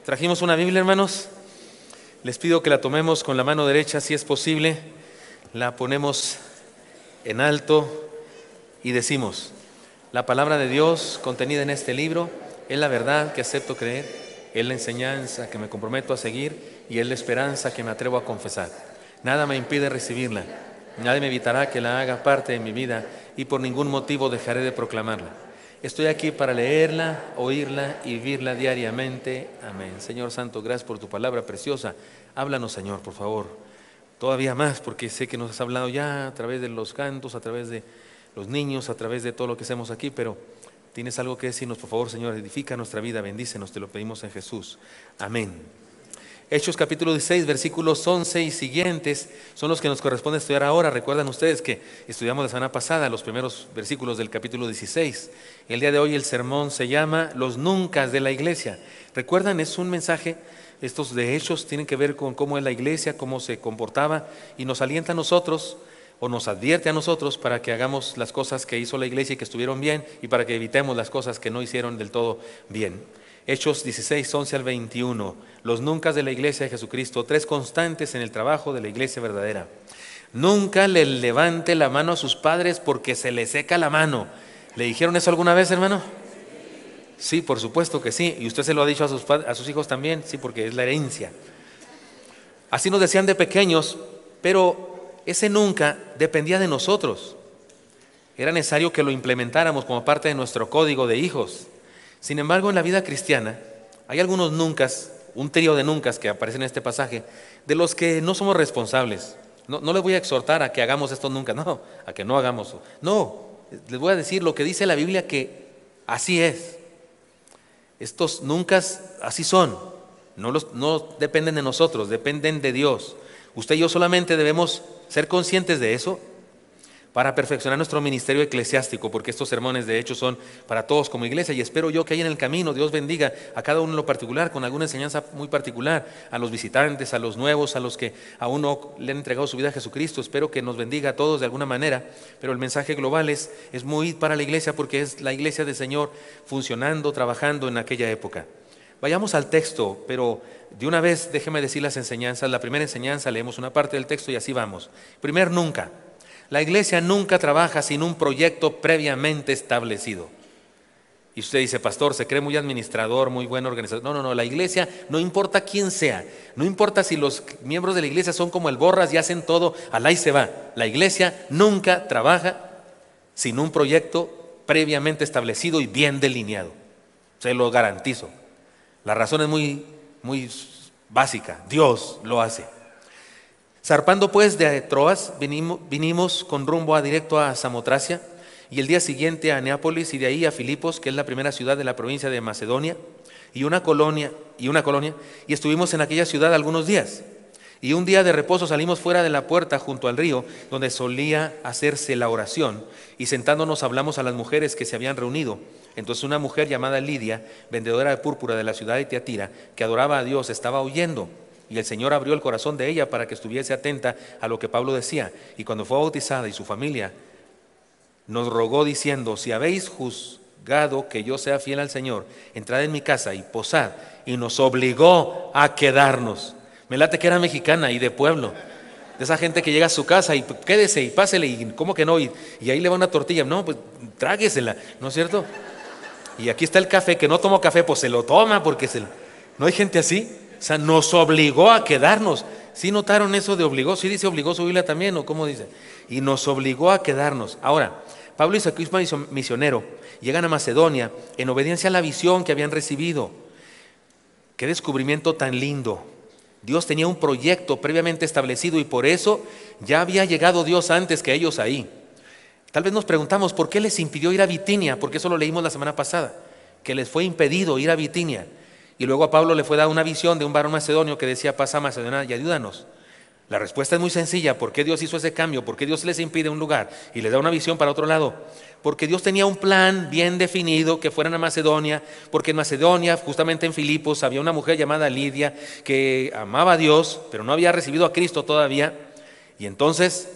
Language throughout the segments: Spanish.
Trajimos una Biblia, hermanos. Les pido que la tomemos con la mano derecha, si es posible. La ponemos en alto y decimos: la palabra de Dios contenida en este libro es la verdad que acepto creer, es la enseñanza que me comprometo a seguir y es la esperanza que me atrevo a confesar. Nada me impide recibirla, nadie me evitará que la haga parte de mi vida y por ningún motivo dejaré de proclamarla. Estoy aquí para leerla, oírla y vivirla diariamente. Amén. Señor Santo, gracias por tu palabra preciosa. Háblanos, Señor, por favor. Todavía más, porque sé que nos has hablado ya a través de los cantos, a través de los niños, a través de todo lo que hacemos aquí, pero tienes algo que decirnos, por favor, Señor. Edifica nuestra vida, bendícenos, te lo pedimos en Jesús. Amén. Hechos capítulo 16, versículos 11 y siguientes son los que nos corresponde estudiar ahora. Recuerdan ustedes que estudiamos la semana pasada los primeros versículos del capítulo 16. El día de hoy el sermón se llama Los Nuncas de la Iglesia. Recuerdan, es un mensaje, estos de Hechos tienen que ver con cómo es la iglesia, cómo se comportaba, y nos alienta a nosotros o nos advierte a nosotros para que hagamos las cosas que hizo la iglesia y que estuvieron bien, y para que evitemos las cosas que no hicieron del todo bien. Hechos 16, 11 al 21, los nuncas de la iglesia de Jesucristo, tres constantes en el trabajo de la iglesia verdadera. Nunca le levante la mano a sus padres porque se le seca la mano. ¿Le dijeron eso alguna vez, hermano? Sí, por supuesto que sí. ¿Y usted se lo ha dicho a sus hijos también? Sí, porque es la herencia. Así nos decían de pequeños, pero ese nunca dependía de nosotros. Era necesario que lo implementáramos como parte de nuestro código de hijos. Sin embargo, en la vida cristiana hay algunos nuncas, un trío de nuncas que aparecen en este pasaje, de los que no somos responsables. No les voy a exhortar a que hagamos estos nuncas, no, a que no hagamos. No, les voy a decir lo que dice la Biblia, que así es. Estos nuncas así son, no dependen de nosotros, dependen de Dios. Usted y yo solamente debemos ser conscientes de eso para perfeccionar nuestro ministerio eclesiástico, porque estos sermones de hecho son para todos como iglesia, y espero yo que ahí en el camino Dios bendiga a cada uno en lo particular, con alguna enseñanza muy particular, a los visitantes, a los nuevos, a los que aún no le han entregado su vida a Jesucristo. Espero que nos bendiga a todos de alguna manera, pero el mensaje global es muy para la iglesia, porque es la iglesia del Señor funcionando, trabajando en aquella época. Vayamos al texto, pero de una vez déjeme decir las enseñanzas. La primera enseñanza, leemos una parte del texto y así vamos. Primer nunca. La iglesia nunca trabaja sin un proyecto previamente establecido. Y usted dice: pastor, se cree muy administrador, muy buen organizador. No, la iglesia, no importa quién sea, no importa si los miembros de la iglesia son como el Borras y hacen todo, alá y se va. La iglesia nunca trabaja sin un proyecto previamente establecido y bien delineado. Se lo garantizo. La razón es muy básica: Dios lo hace. Zarpando pues de Troas, vinimos con rumbo directo a Samotracia, y el día siguiente a Neápolis, y de ahí a Filipos, que es la primera ciudad de la provincia de Macedonia, y una colonia, y estuvimos en aquella ciudad algunos días. Y un día de reposo salimos fuera de la puerta junto al río, donde solía hacerse la oración, y sentándonos hablamos a las mujeres que se habían reunido. Entonces una mujer llamada Lidia, vendedora de púrpura de la ciudad de Tiatira, que adoraba a Dios, estaba oyendo. Y el Señor abrió el corazón de ella para que estuviese atenta a lo que Pablo decía. Y cuando fue bautizada y su familia, nos rogó diciendo: si habéis juzgado que yo sea fiel al Señor, entrad en mi casa y posad. Y nos obligó a quedarnos. Me late que era mexicana y de pueblo, de esa gente que llega a su casa y quédese y pásele, y ¿cómo que no? Y ahí le va una tortilla. No, pues tráguesela, ¿no es cierto? Y aquí está el café, que no tomo café, pues se lo toma, porque no hay gente así. O sea, nos obligó a quedarnos. ¿Sí notaron eso de obligó? ¿Sí dice obligó su Biblia también, o cómo dice? Y nos obligó a quedarnos. Ahora, Pablo y Saquisma, misionero, llegan a Macedonia en obediencia a la visión que habían recibido. ¡Qué descubrimiento tan lindo! Dios tenía un proyecto previamente establecido, y por eso ya había llegado Dios antes que ellos ahí. Tal vez nos preguntamos: ¿por qué les impidió ir a Bitinia? Porque eso lo leímos la semana pasada, que les fue impedido ir a Bitinia. Y luego a Pablo le fue dada una visión de un varón macedonio que decía: pasa a Macedonia y ayúdanos. La respuesta es muy sencilla. ¿Por qué Dios hizo ese cambio? ¿Por qué Dios les impide un lugar y les da una visión para otro lado? Porque Dios tenía un plan bien definido, que fueran a Macedonia, porque en Macedonia, justamente en Filipos, había una mujer llamada Lidia que amaba a Dios, pero no había recibido a Cristo todavía. Y entonces,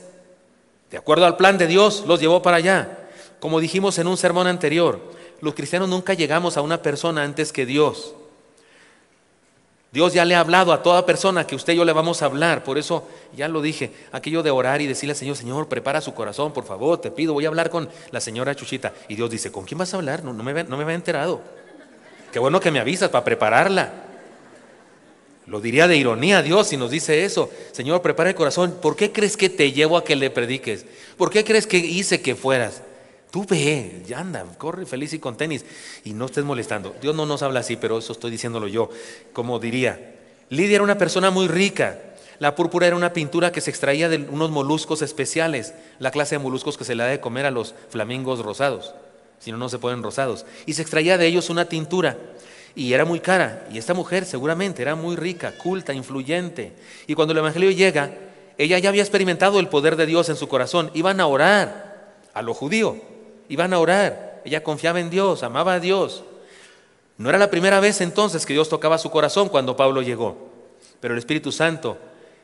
de acuerdo al plan de Dios, los llevó para allá. Como dijimos en un sermón anterior, los cristianos nunca llegamos a una persona antes que Dios. Dios ya le ha hablado a toda persona que usted y yo le vamos a hablar. Por eso ya lo dije, aquello de orar y decirle al Señor, Señor, prepara su corazón, por favor, te pido, voy a hablar con la señora Chuchita. Y Dios dice, ¿con quién vas a hablar? No me había enterado. Qué bueno que me avisas para prepararla. Lo diría de ironía Dios si nos dice eso. Señor, prepara el corazón. ¿Por qué crees que te llevo a que le prediques? ¿Por qué crees que hice que fueras? Tú ve, ya anda, corre feliz y con tenis y no estés molestando. Dios no nos habla así, pero eso estoy diciéndolo yo. Como diría, Lidia era una persona muy rica. La púrpura era una pintura que se extraía de unos moluscos especiales, la clase de moluscos que se le da de comer a los flamingos rosados. Si no, no se ponen rosados. Y se extraía de ellos una tintura. Y era muy cara. Y esta mujer seguramente era muy rica, culta, influyente. Y cuando el evangelio llega, ella ya había experimentado el poder de Dios en su corazón. Iban a orar a lo judío. Iban a orar. Ella confiaba en Dios, amaba a Dios. No era la primera vez entonces que Dios tocaba su corazón cuando Pablo llegó. Pero el Espíritu Santo,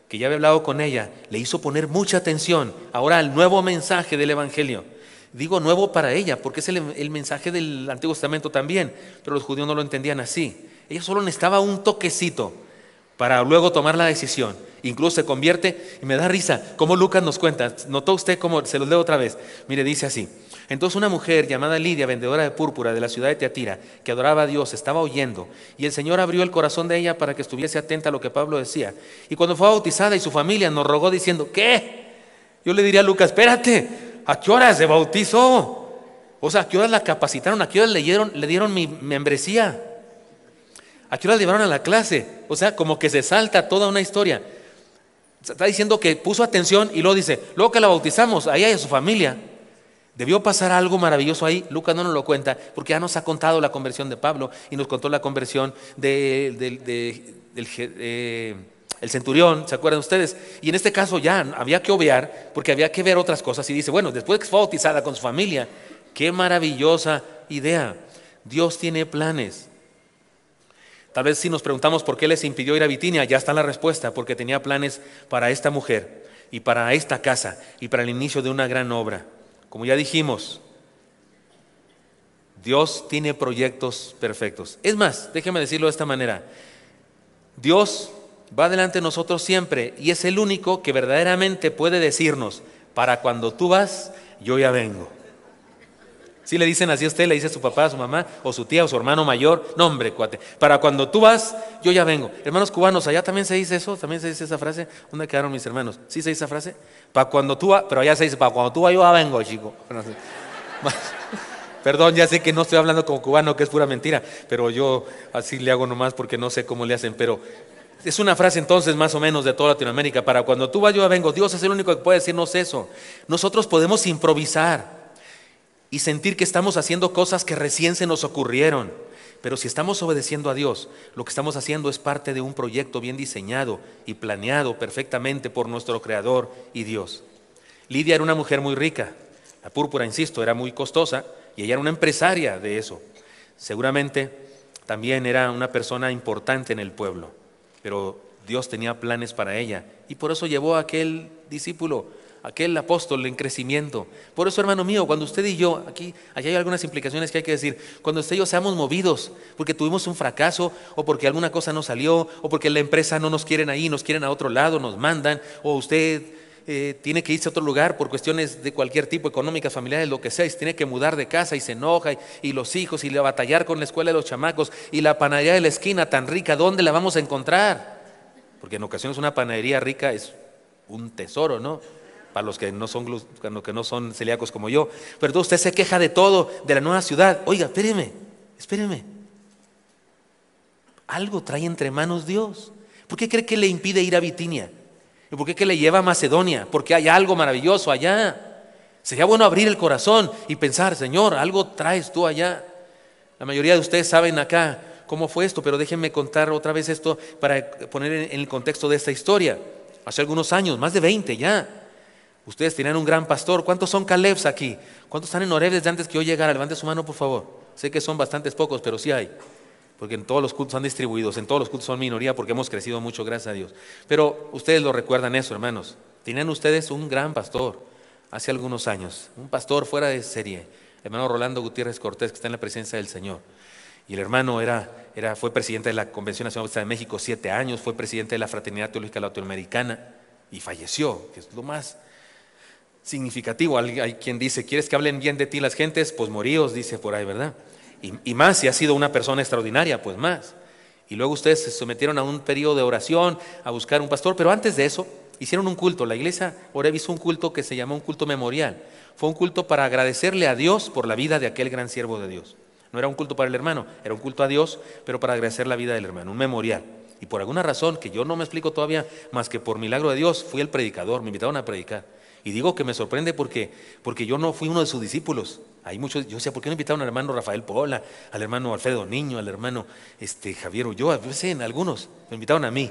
que ya había hablado con ella, le hizo poner mucha atención ahora al nuevo mensaje del evangelio. Digo nuevo para ella, porque es el mensaje del Antiguo Testamento también, pero los judíos no lo entendían así. Ella solo necesitaba un toquecito para luego tomar la decisión. Incluso se convierte, y me da risa, como Lucas nos cuenta, ¿notó usted cómo? Se los leo otra vez. Mire, dice así: entonces una mujer llamada Lidia, vendedora de púrpura de la ciudad de Tiatira, que adoraba a Dios, estaba oyendo, y el Señor abrió el corazón de ella para que estuviese atenta a lo que Pablo decía. Y cuando fue bautizada y su familia nos rogó diciendo, ¿qué? Yo le diría a Lucas, espérate, ¿a qué horas se bautizó? O sea, ¿a qué horas la capacitaron? ¿A qué horas le dieron mi membresía? ¿A qué horas le llevaron a la clase? O sea, como que se salta toda una historia. Está diciendo que puso atención y luego dice, luego que la bautizamos, a ella y a su familia. Debió pasar algo maravilloso ahí. Lucas no nos lo cuenta porque ya nos ha contado la conversión de Pablo y nos contó la conversión del centurión, ¿se acuerdan ustedes? Y en este caso ya había que obviar porque había que ver otras cosas. Y dice, bueno, después de que fue bautizada con su familia, qué maravillosa idea. Dios tiene planes. Tal vez si nos preguntamos por qué les impidió ir a Bitinia, ya está la respuesta, porque tenía planes para esta mujer y para esta casa y para el inicio de una gran obra. Como ya dijimos, Dios tiene proyectos perfectos. Es más, déjeme decirlo de esta manera, Dios va delante de nosotros siempre y es el único que verdaderamente puede decirnos, para cuando tú vas, yo ya vengo. Si le dicen así a usted, le dice a su papá, a su mamá, o su tía, o su hermano mayor, no hombre, cuate, para cuando tú vas, yo ya vengo. Hermanos cubanos, allá también se dice eso, también se dice esa frase. ¿Dónde quedaron mis hermanos? ¿Sí se dice esa frase? Para cuando tú vas, pero allá se dice, para cuando tú vas, yo ya vengo, chico. Perdón, ya sé que no estoy hablando como cubano, que es pura mentira, pero yo así le hago nomás porque no sé cómo le hacen, pero es una frase entonces más o menos de toda Latinoamérica, para cuando tú vas, yo ya vengo. Dios es el único que puede decirnos eso. Nosotros podemos improvisar y sentir que estamos haciendo cosas que recién se nos ocurrieron. Pero si estamos obedeciendo a Dios, lo que estamos haciendo es parte de un proyecto bien diseñado y planeado perfectamente por nuestro Creador y Dios. Lidia era una mujer muy rica. La púrpura, insisto, era muy costosa y ella era una empresaria de eso. Seguramente también era una persona importante en el pueblo, pero Dios tenía planes para ella y por eso llevó a aquel discípulo, aquel apóstol en crecimiento. Por eso, hermano mío, cuando usted y yo, allí hay algunas implicaciones que hay que decir, cuando usted y yo seamos movidos porque tuvimos un fracaso o porque alguna cosa no salió o porque la empresa no nos quieren ahí, nos quieren a otro lado, nos mandan, o usted tiene que irse a otro lugar por cuestiones de cualquier tipo, económicas, familiares, lo que sea, y se tiene que mudar de casa y se enoja y los hijos y le va a batallar con la escuela de los chamacos y la panadería de la esquina tan rica, ¿dónde la vamos a encontrar? Porque en ocasiones una panadería rica es un tesoro, ¿no? Para los que no son celíacos como yo. Pero entonces usted se queja de todo, de la nueva ciudad. Oiga, espéreme. Algo trae entre manos Dios. ¿Por qué cree que le impide ir a Bitinia? ¿Y por qué que le lleva a Macedonia? Porque hay algo maravilloso allá. Sería bueno abrir el corazón y pensar, Señor, algo traes tú allá. La mayoría de ustedes saben acá cómo fue esto, pero déjenme contar otra vez esto para poner en el contexto de esta historia. Hace algunos años, más de 20 ya, ustedes tenían un gran pastor. ¿Cuántos son Calebs aquí? ¿Cuántos están en Oreb desde antes que yo llegara? Levante su mano, por favor. Sé que son bastantes pocos, pero sí hay. Porque en todos los cultos son distribuidos, en todos los cultos son minoría porque hemos crecido mucho, gracias a Dios. Pero ustedes lo recuerdan eso, hermanos. Tenían ustedes un gran pastor hace algunos años, un pastor fuera de serie, hermano Rolando Gutiérrez Cortés, que está en la presencia del Señor. Y el hermano fue presidente de la Convención Nacional Bautista de México 7 años, fue presidente de la Fraternidad Teológica Latinoamericana y falleció, que es lo más significativo. Hay quien dice, ¿quieres que hablen bien de ti las gentes? Pues moríos, dice por ahí, ¿verdad? Y más, si ha sido una persona extraordinaria, pues más. Y luego ustedes se sometieron a un periodo de oración, a buscar un pastor, pero antes de eso hicieron un culto. La iglesia Oreb hizo un culto que se llamó un culto memorial. Fue un culto para agradecerle a Dios por la vida de aquel gran siervo de Dios. No era un culto para el hermano, era un culto a Dios, pero para agradecer la vida del hermano, un memorial. Y por alguna razón que yo no me explico todavía, más que por milagro de Dios, fui el predicador, me invitaron a predicar. Y digo que me sorprende porque yo no fui uno de sus discípulos. Hay muchos, yo decía, ¿por qué no invitaron al hermano Rafael Pola, al hermano Alfredo Niño, al hermano Javier Ulloa? Yo sé, en algunos me invitaron a mí.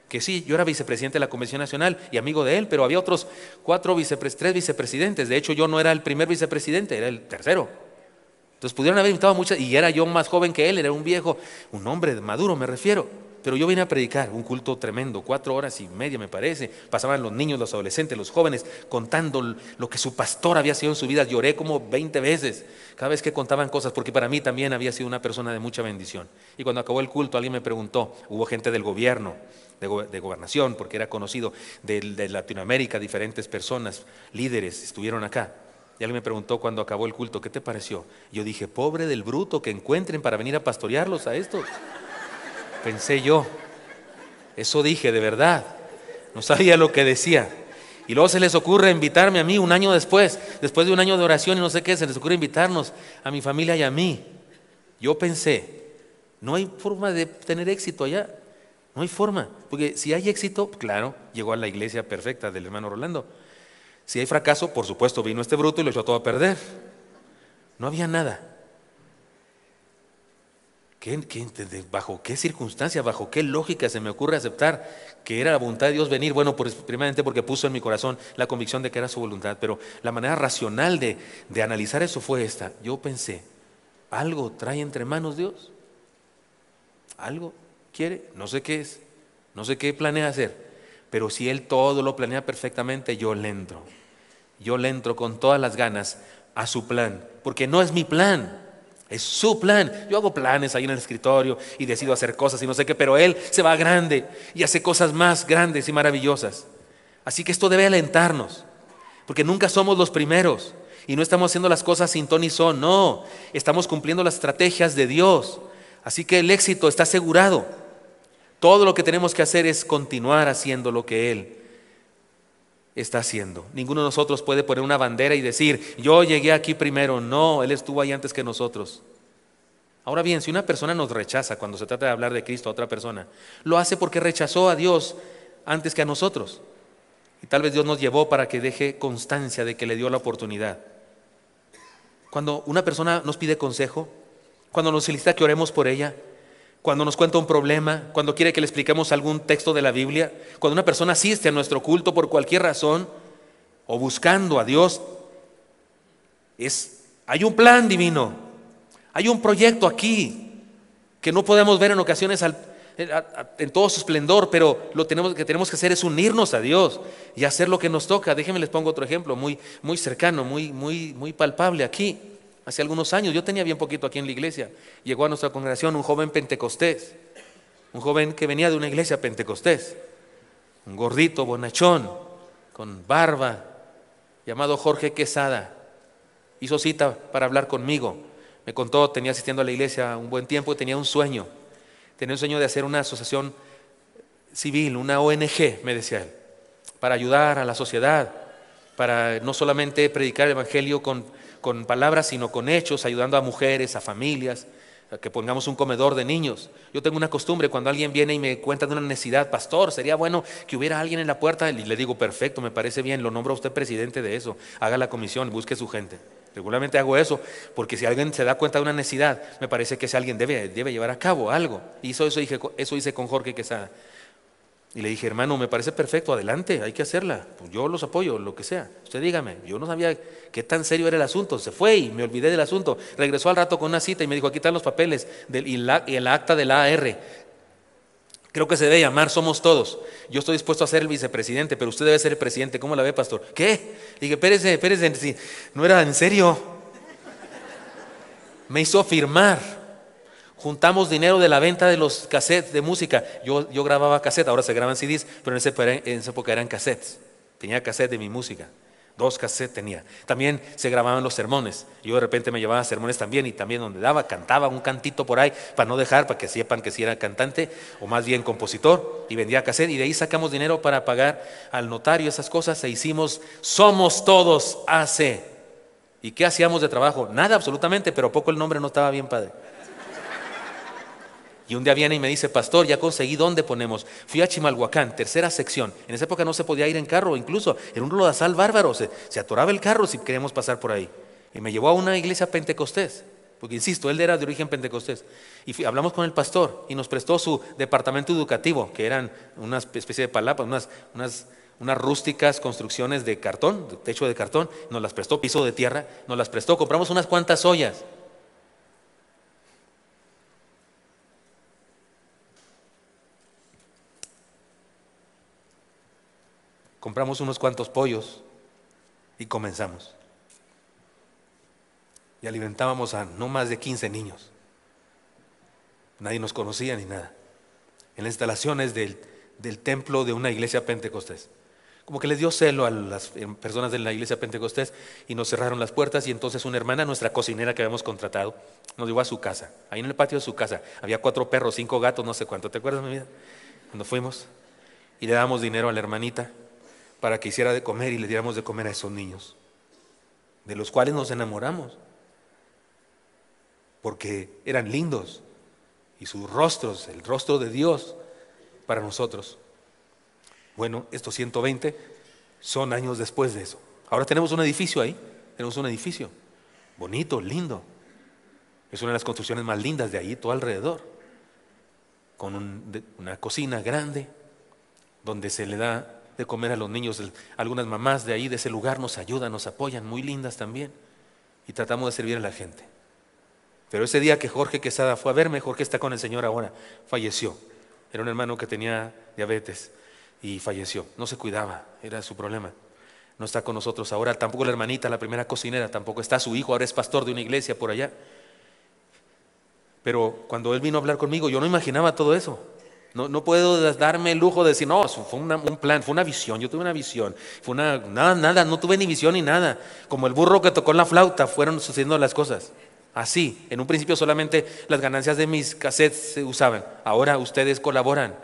Que sí, yo era vicepresidente de la Convención Nacional y amigo de él, pero había otros 3 vicepresidentes. De hecho, yo no era el primer vicepresidente, era el tercero. Entonces pudieron haber invitado a muchas, y era yo más joven que él, era un viejo, un hombre maduro me refiero. Pero yo vine a predicar, un culto tremendo, 4 horas y media me parece. Pasaban los niños, los adolescentes, los jóvenes, contando lo que su pastor había sido en su vida. Lloré como 20 veces cada vez que contaban cosas, porque para mí también había sido una persona de mucha bendición. Y cuando acabó el culto, alguien me preguntó, hubo gente del gobierno, de gobernación, porque era conocido, de Latinoamérica, diferentes personas, líderes, estuvieron acá. Y alguien me preguntó cuando acabó el culto, ¿qué te pareció? Yo dije, pobre del bruto que encuentren para venir a pastorearlos a estos. Pensé yo, eso dije de verdad, no sabía lo que decía. Y luego se les ocurre invitarme a mí un año después de un año de oración y no sé qué, se les ocurre invitarnos a mi familia y a mí. Yo pensé, no hay forma de tener éxito allá, no hay forma, porque si hay éxito, claro, llegó a la iglesia perfecta del hermano Rolando. Si hay fracaso, por supuesto, vino este bruto y lo echó todo a perder. No había nada. ¿Bajo qué circunstancias, bajo qué lógica se me ocurre aceptar que era la voluntad de Dios venir? Bueno, primeramente porque puso en mi corazón la convicción de que era su voluntad, pero la manera racional de analizar eso fue esta. Yo pensé, ¿algo trae entre manos Dios? ¿Algo quiere? No sé qué es, no sé qué planea hacer, pero si Él todo lo planea perfectamente, yo le entro con todas las ganas a su plan, porque no es mi plan. Es su plan. Yo hago planes ahí en el escritorio y decido hacer cosas y no sé qué, pero Él se va grande y hace cosas más grandes y maravillosas. Así que esto debe alentarnos, porque nunca somos los primeros y no estamos haciendo las cosas sin ton ni son, no, estamos cumpliendo las estrategias de Dios. Así que el éxito está asegurado. Todo lo que tenemos que hacer es continuar haciendo lo que Él está haciendo. Ninguno de nosotros puede poner una bandera y decir, yo llegué aquí primero. No, Él estuvo ahí antes que nosotros. Ahora bien, si una persona nos rechaza cuando se trata de hablar de Cristo a otra persona, lo hace porque rechazó a Dios antes que a nosotros. Y tal vez Dios nos llevó para que deje constancia de que le dio la oportunidad. Cuando una persona nos pide consejo, cuando nos solicita que oremos por ella, cuando nos cuenta un problema, cuando quiere que le expliquemos algún texto de la Biblia, cuando una persona asiste a nuestro culto por cualquier razón o buscando a Dios, hay un plan divino, hay un proyecto aquí que no podemos ver en ocasiones en todo su esplendor, pero lo que tenemos que hacer es unirnos a Dios y hacer lo que nos toca. Déjenme les pongo otro ejemplo muy cercano, muy palpable aquí. Hace algunos años, yo tenía bien poquito aquí en la iglesia, llegó a nuestra congregación un joven pentecostés, un joven que venía de una iglesia pentecostés, un gordito, bonachón, con barba, llamado Jorge Quesada. Hizo cita para hablar conmigo, me contó, tenía asistiendo a la iglesia un buen tiempo y tenía un sueño de hacer una asociación civil, una ONG, me decía él, para ayudar a la sociedad, para no solamente predicar el evangelio con palabras, sino con hechos, ayudando a mujeres, a familias, a que pongamos un comedor de niños. Yo tengo una costumbre, cuando alguien viene y me cuenta de una necesidad, pastor, sería bueno que hubiera alguien en la puerta, y le digo, perfecto, me parece bien, lo nombra usted presidente de eso, haga la comisión, busque su gente. Regularmente hago eso, porque si alguien se da cuenta de una necesidad, me parece que ese alguien debe llevar a cabo algo. Y eso hice con Jorge Quesada. Y le dije, hermano, me parece perfecto, adelante, hay que hacerla. Pues yo los apoyo, lo que sea. Usted dígame, yo no sabía qué tan serio era el asunto. Se fue y me olvidé del asunto. Regresó al rato con una cita y me dijo, aquí están los papeles y el acta de la AR. Creo que se debe llamar Somos Todos. Yo estoy dispuesto a ser el vicepresidente, pero usted debe ser el presidente. ¿Cómo la ve, pastor? ¿Qué? Dije, espérese, si no era en serio. Me hizo firmar Juntamos dinero de la venta de los cassettes de música. Yo grababa cassettes, ahora se graban CDs, pero en esa época eran cassettes. Tenía cassette de mi música. 2 cassettes tenía. También se grababan los sermones. Yo de repente me llevaba sermones también, y también donde daba, cantaba un cantito por ahí para no dejar, para que sepan que sí era cantante o más bien compositor, y vendía cassette, y de ahí sacamos dinero para pagar al notario, esas cosas, e hicimos Somos Todos AC. ¿Y qué hacíamos de trabajo? Nada, absolutamente, pero poco el nombre no estaba bien padre. Y un día viene y me dice: pastor, ya conseguí dónde ponemos. Fui a Chimalhuacán, 3ª sección. En esa época no se podía ir en carro, incluso era un lodazal bárbaro, se atoraba el carro si queríamos pasar por ahí. Y me llevó a una iglesia pentecostés, porque insisto, él era de origen pentecostés. Y hablamos con el pastor y nos prestó su departamento educativo, que eran una especie de palapas, unas rústicas construcciones de cartón, de techo de cartón. Nos las prestó, piso de tierra, nos las prestó, compramos unas cuantas ollas. Compramos unos cuantos pollos y comenzamos. Y alimentábamos a no más de 15 niños. Nadie nos conocía ni nada. En las instalaciones del templo de una iglesia pentecostés. Como que les dio celo a las personas de la iglesia pentecostés y nos cerraron las puertas, y entonces una hermana, nuestra cocinera que habíamos contratado, nos llevó a su casa. Ahí en el patio de su casa había 4 perros, 5 gatos, no sé cuánto. ¿Te acuerdas, mi vida? Cuando fuimos y le damos dinero a la hermanita para que hiciera de comer, y le diéramos de comer a esos niños, de los cuales nos enamoramos, porque eran lindos, y sus rostros, el rostro de Dios para nosotros. Bueno, estos 120 son años después de eso. Ahora tenemos un edificio ahí, tenemos un edificio bonito, lindo. Es una de las construcciones más lindas de ahí, todo alrededor, con una cocina grande, donde se le da de comer a los niños. Algunas mamás de ahí, de ese lugar, nos ayudan, nos apoyan, muy lindas también, y tratamos de servir a la gente. Pero ese día que Jorge Quesada fue a verme, Jorge está con el Señor ahora, falleció. Era un hermano que tenía diabetes y falleció, no se cuidaba, era su problema. No está con nosotros ahora, tampoco la hermanita, la primera cocinera, tampoco está. Su hijo ahora es pastor de una iglesia por allá. Pero cuando él vino a hablar conmigo, yo no imaginaba todo eso. No puedo darme el lujo de decir, no, fue un plan, fue una visión. Yo tuve una visión, nada, no tuve ni visión ni nada. Como el burro que tocó en la flauta, fueron sucediendo las cosas. Así, en un principio solamente las ganancias de mis cassettes se usaban. Ahora ustedes colaboran.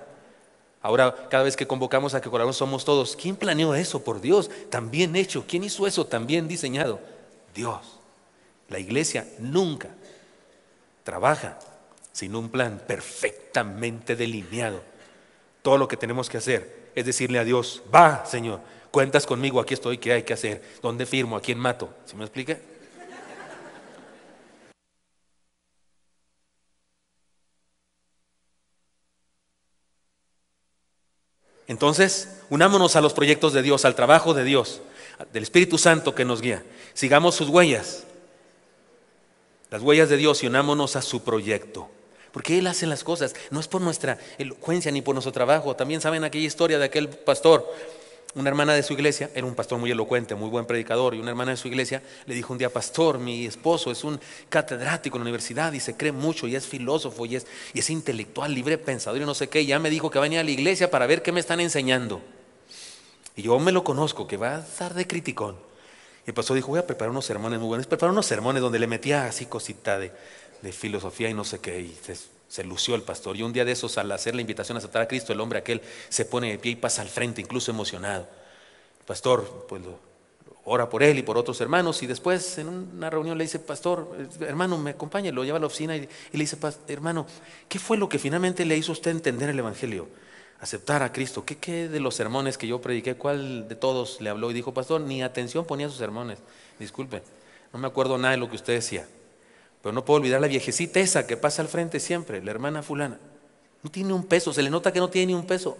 Ahora cada vez que convocamos a que colaboremos Somos Todos. ¿Quién planeó eso? Por Dios, tan bien hecho. ¿Quién hizo eso? Tan bien diseñado. Dios. La iglesia nunca trabaja sin un plan perfectamente delineado. Todo lo que tenemos que hacer es decirle a Dios: va, Señor, cuentas conmigo, aquí estoy, ¿qué hay que hacer? ¿Dónde firmo? ¿A quién mato? ¿Sí me explica? Entonces, unámonos a los proyectos de Dios, al trabajo de Dios, del Espíritu Santo que nos guía. Sigamos sus huellas, las huellas de Dios, y unámonos a su proyecto. Porque Él hace las cosas, no es por nuestra elocuencia ni por nuestro trabajo. También saben aquella historia de aquel pastor. Una hermana de su iglesia, era un pastor muy elocuente, muy buen predicador, y una hermana de su iglesia le dijo un día: pastor, mi esposo es un catedrático en la universidad y se cree mucho, y es filósofo, y es intelectual, libre pensador y no sé qué, y ya me dijo que va a venir a la iglesia para ver qué me están enseñando. Y yo me lo conozco, que va a estar de criticón. Y el pastor dijo: voy a preparar unos sermones muy buenos. Preparó unos sermones donde le metía así cosita de filosofía y no sé qué, y se lució el pastor. Y un día de esos, al hacer la invitación a aceptar a Cristo, el hombre aquel se pone de pie y pasa al frente, incluso emocionado. El pastor pues ora por él y por otros hermanos, y después en una reunión le dice: pastor, hermano, me acompaña. Lo lleva a la oficina y le dice: hermano, ¿qué fue lo que finalmente le hizo a usted entender el evangelio? Aceptar a Cristo. ¿Qué de los sermones que yo prediqué, cuál de todos le habló? Y dijo: pastor, ni atención ponía a sus sermones. Disculpe, no me acuerdo nada de lo que usted decía. Pero no puedo olvidar la viejecita esa que pasa al frente siempre, la hermana fulana. No tiene un peso, se le nota que no tiene ni un peso.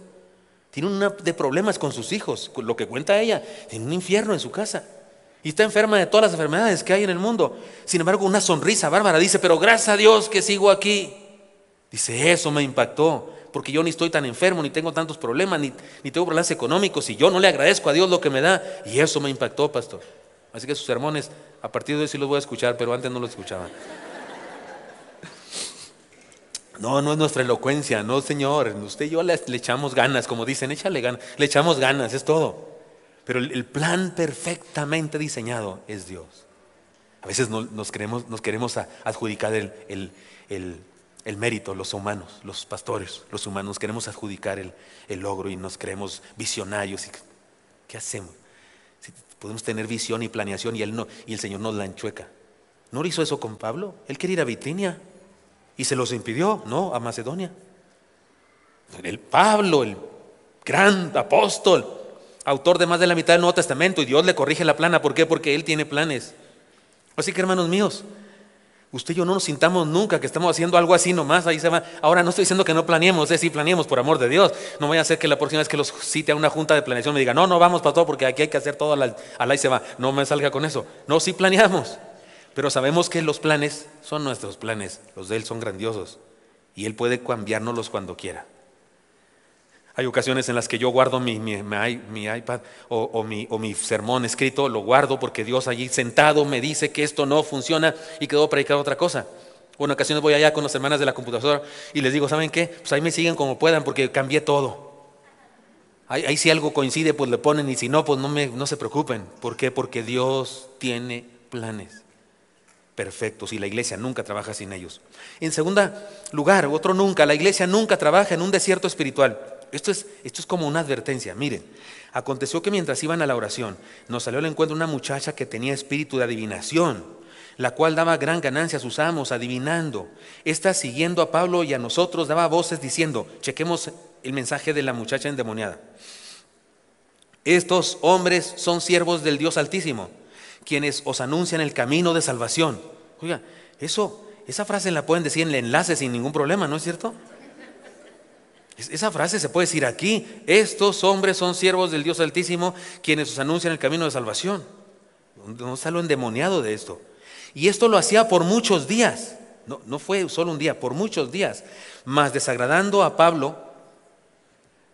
Tiene una de problemas con sus hijos, con lo que cuenta ella. Tiene un infierno en su casa. Y está enferma de todas las enfermedades que hay en el mundo. Sin embargo, una sonrisa bárbara. Dice: pero gracias a Dios que sigo aquí. Dice: eso me impactó, porque yo ni estoy tan enfermo, ni tengo tantos problemas, ni tengo problemas económicos, y yo no le agradezco a Dios lo que me da. Y eso me impactó, pastor. Así que sus sermones, a partir de hoy sí los voy a escuchar, pero antes no los escuchaba. No, no es nuestra elocuencia, no, Señor. Usted y yo le echamos ganas, como dicen, échale ganas, le echamos ganas, es todo. Pero el plan perfectamente diseñado es Dios. A veces nos queremos adjudicar el mérito, los humanos, los pastores, los humanos, queremos adjudicar el logro y nos creemos visionarios. ¿Qué hacemos? Si podemos tener visión y planeación y el Señor nos la enchueca. ¿No hizo eso con Pablo? Él quería ir a Bitinia y se los impidió, no, a Macedonia. Pablo, el gran apóstol, autor de más de la mitad del Nuevo Testamento, y Dios le corrige la plana. ¿Por qué? Porque Él tiene planes. Así que, hermanos míos, usted y yo no nos sintamos nunca que estamos haciendo algo así nomás, ahí se va. Ahora no estoy diciendo que no planeemos, sí planeemos, por amor de Dios. No voy a hacer que la próxima vez que los cite a una junta de planeación me diga, no vamos para todo porque aquí hay que hacer todo al ahí se va. No me salga con eso. No, sí planeamos, pero sabemos que los planes son nuestros planes, los de Él son grandiosos y Él puede cambiárnoslos cuando quiera. Hay ocasiones en las que yo guardo mi iPad o mi sermón escrito, lo guardo porque Dios allí sentado me dice que esto no funciona y que debo predicar otra cosa. O en ocasiones voy allá con las hermanas de la computadora y les digo, ¿saben qué? Pues ahí me siguen como puedan porque cambié todo. Ahí si algo coincide pues le ponen y si no pues no se preocupen. ¿Por qué? Porque Dios tiene planes perfectos y la iglesia nunca trabaja sin ellos. En segundo lugar, otro nunca, la iglesia nunca trabaja en un desierto espiritual. Esto es como una advertencia. Miren, aconteció que mientras iban a la oración, nos salió al encuentro una muchacha que tenía espíritu de adivinación, la cual daba gran ganancia a sus amos, adivinando. Esta, siguiendo a Pablo y a nosotros, daba voces diciendo, chequemos el mensaje de la muchacha endemoniada. Estos hombres son siervos del Dios Altísimo, quienes os anuncian el camino de salvación. Oiga, esa frase la pueden decir en el enlace sin ningún problema, ¿no es cierto? Esa frase se puede decir aquí, estos hombres son siervos del Dios Altísimo, quienes os anuncian el camino de salvación. No está lo endemoniado de esto. Y esto lo hacía por muchos días, no fue solo un día, por muchos días. Mas desagradando a Pablo,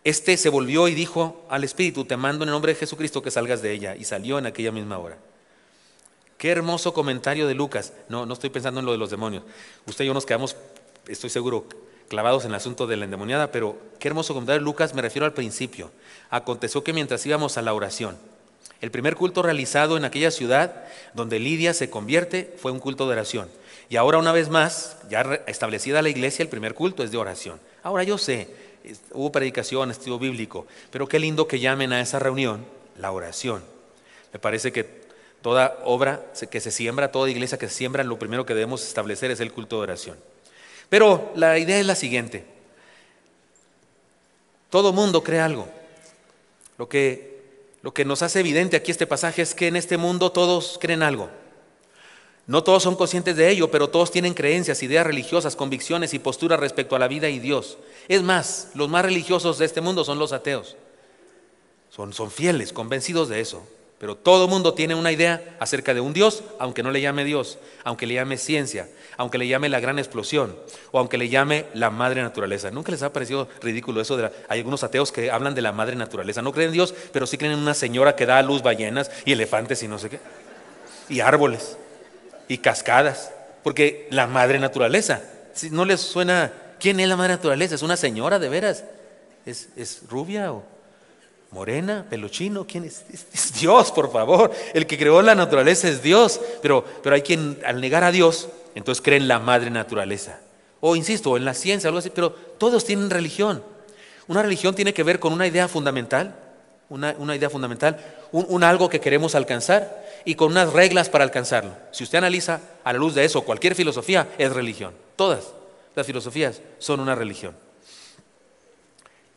este se volvió y dijo al Espíritu, te mando en el nombre de Jesucristo que salgas de ella. Y salió en aquella misma hora. Qué hermoso comentario de Lucas. No estoy pensando en lo de los demonios. Usted y yo nos quedamos, estoy seguro, clavados en el asunto de la endemoniada, pero qué hermoso comentario de Lucas, me refiero al principio. Aconteció que mientras íbamos a la oración, el primer culto realizado en aquella ciudad donde Lidia se convierte fue un culto de oración. Y ahora una vez más, ya establecida la iglesia, el primer culto es de oración. Ahora yo sé, hubo predicación, estudio bíblico, pero qué lindo que llamen a esa reunión la oración. Me parece que toda obra que se siembra, toda iglesia que se siembra, lo primero que debemos establecer es el culto de oración. Pero la idea es la siguiente. Todo mundo cree algo. Lo que nos hace evidente aquí este pasaje es que en este mundo todos creen algo. No todos son conscientes de ello, pero todos tienen creencias, ideas religiosas, convicciones y posturas respecto a la vida y Dios. Es más, los más religiosos de este mundo son los ateos. Son fieles, convencidos de eso. Pero todo mundo tiene una idea acerca de un Dios, aunque no le llame Dios, aunque le llame ciencia, aunque le llame la gran explosión, o aunque le llame la madre naturaleza. ¿Nunca les ha parecido ridículo eso? Hay algunos ateos que hablan de la madre naturaleza. No creen en Dios, pero sí creen en una señora que da a luz ballenas y elefantes y no sé qué. Y árboles, y cascadas. Porque la madre naturaleza, si no les suena, ¿quién es la madre naturaleza? ¿Es una señora de veras? ¿Es rubia o morena, pelo chino? ¿Quién es? Es Dios, por favor. El que creó la naturaleza es Dios. Pero hay quien al negar a Dios, entonces creen en la madre naturaleza. O insisto, en la ciencia, algo así. Pero todos tienen religión. Una religión tiene que ver con una idea fundamental, una idea fundamental, un algo que queremos alcanzar y con unas reglas para alcanzarlo. Si usted analiza a la luz de eso, cualquier filosofía es religión. Todas las filosofías son una religión.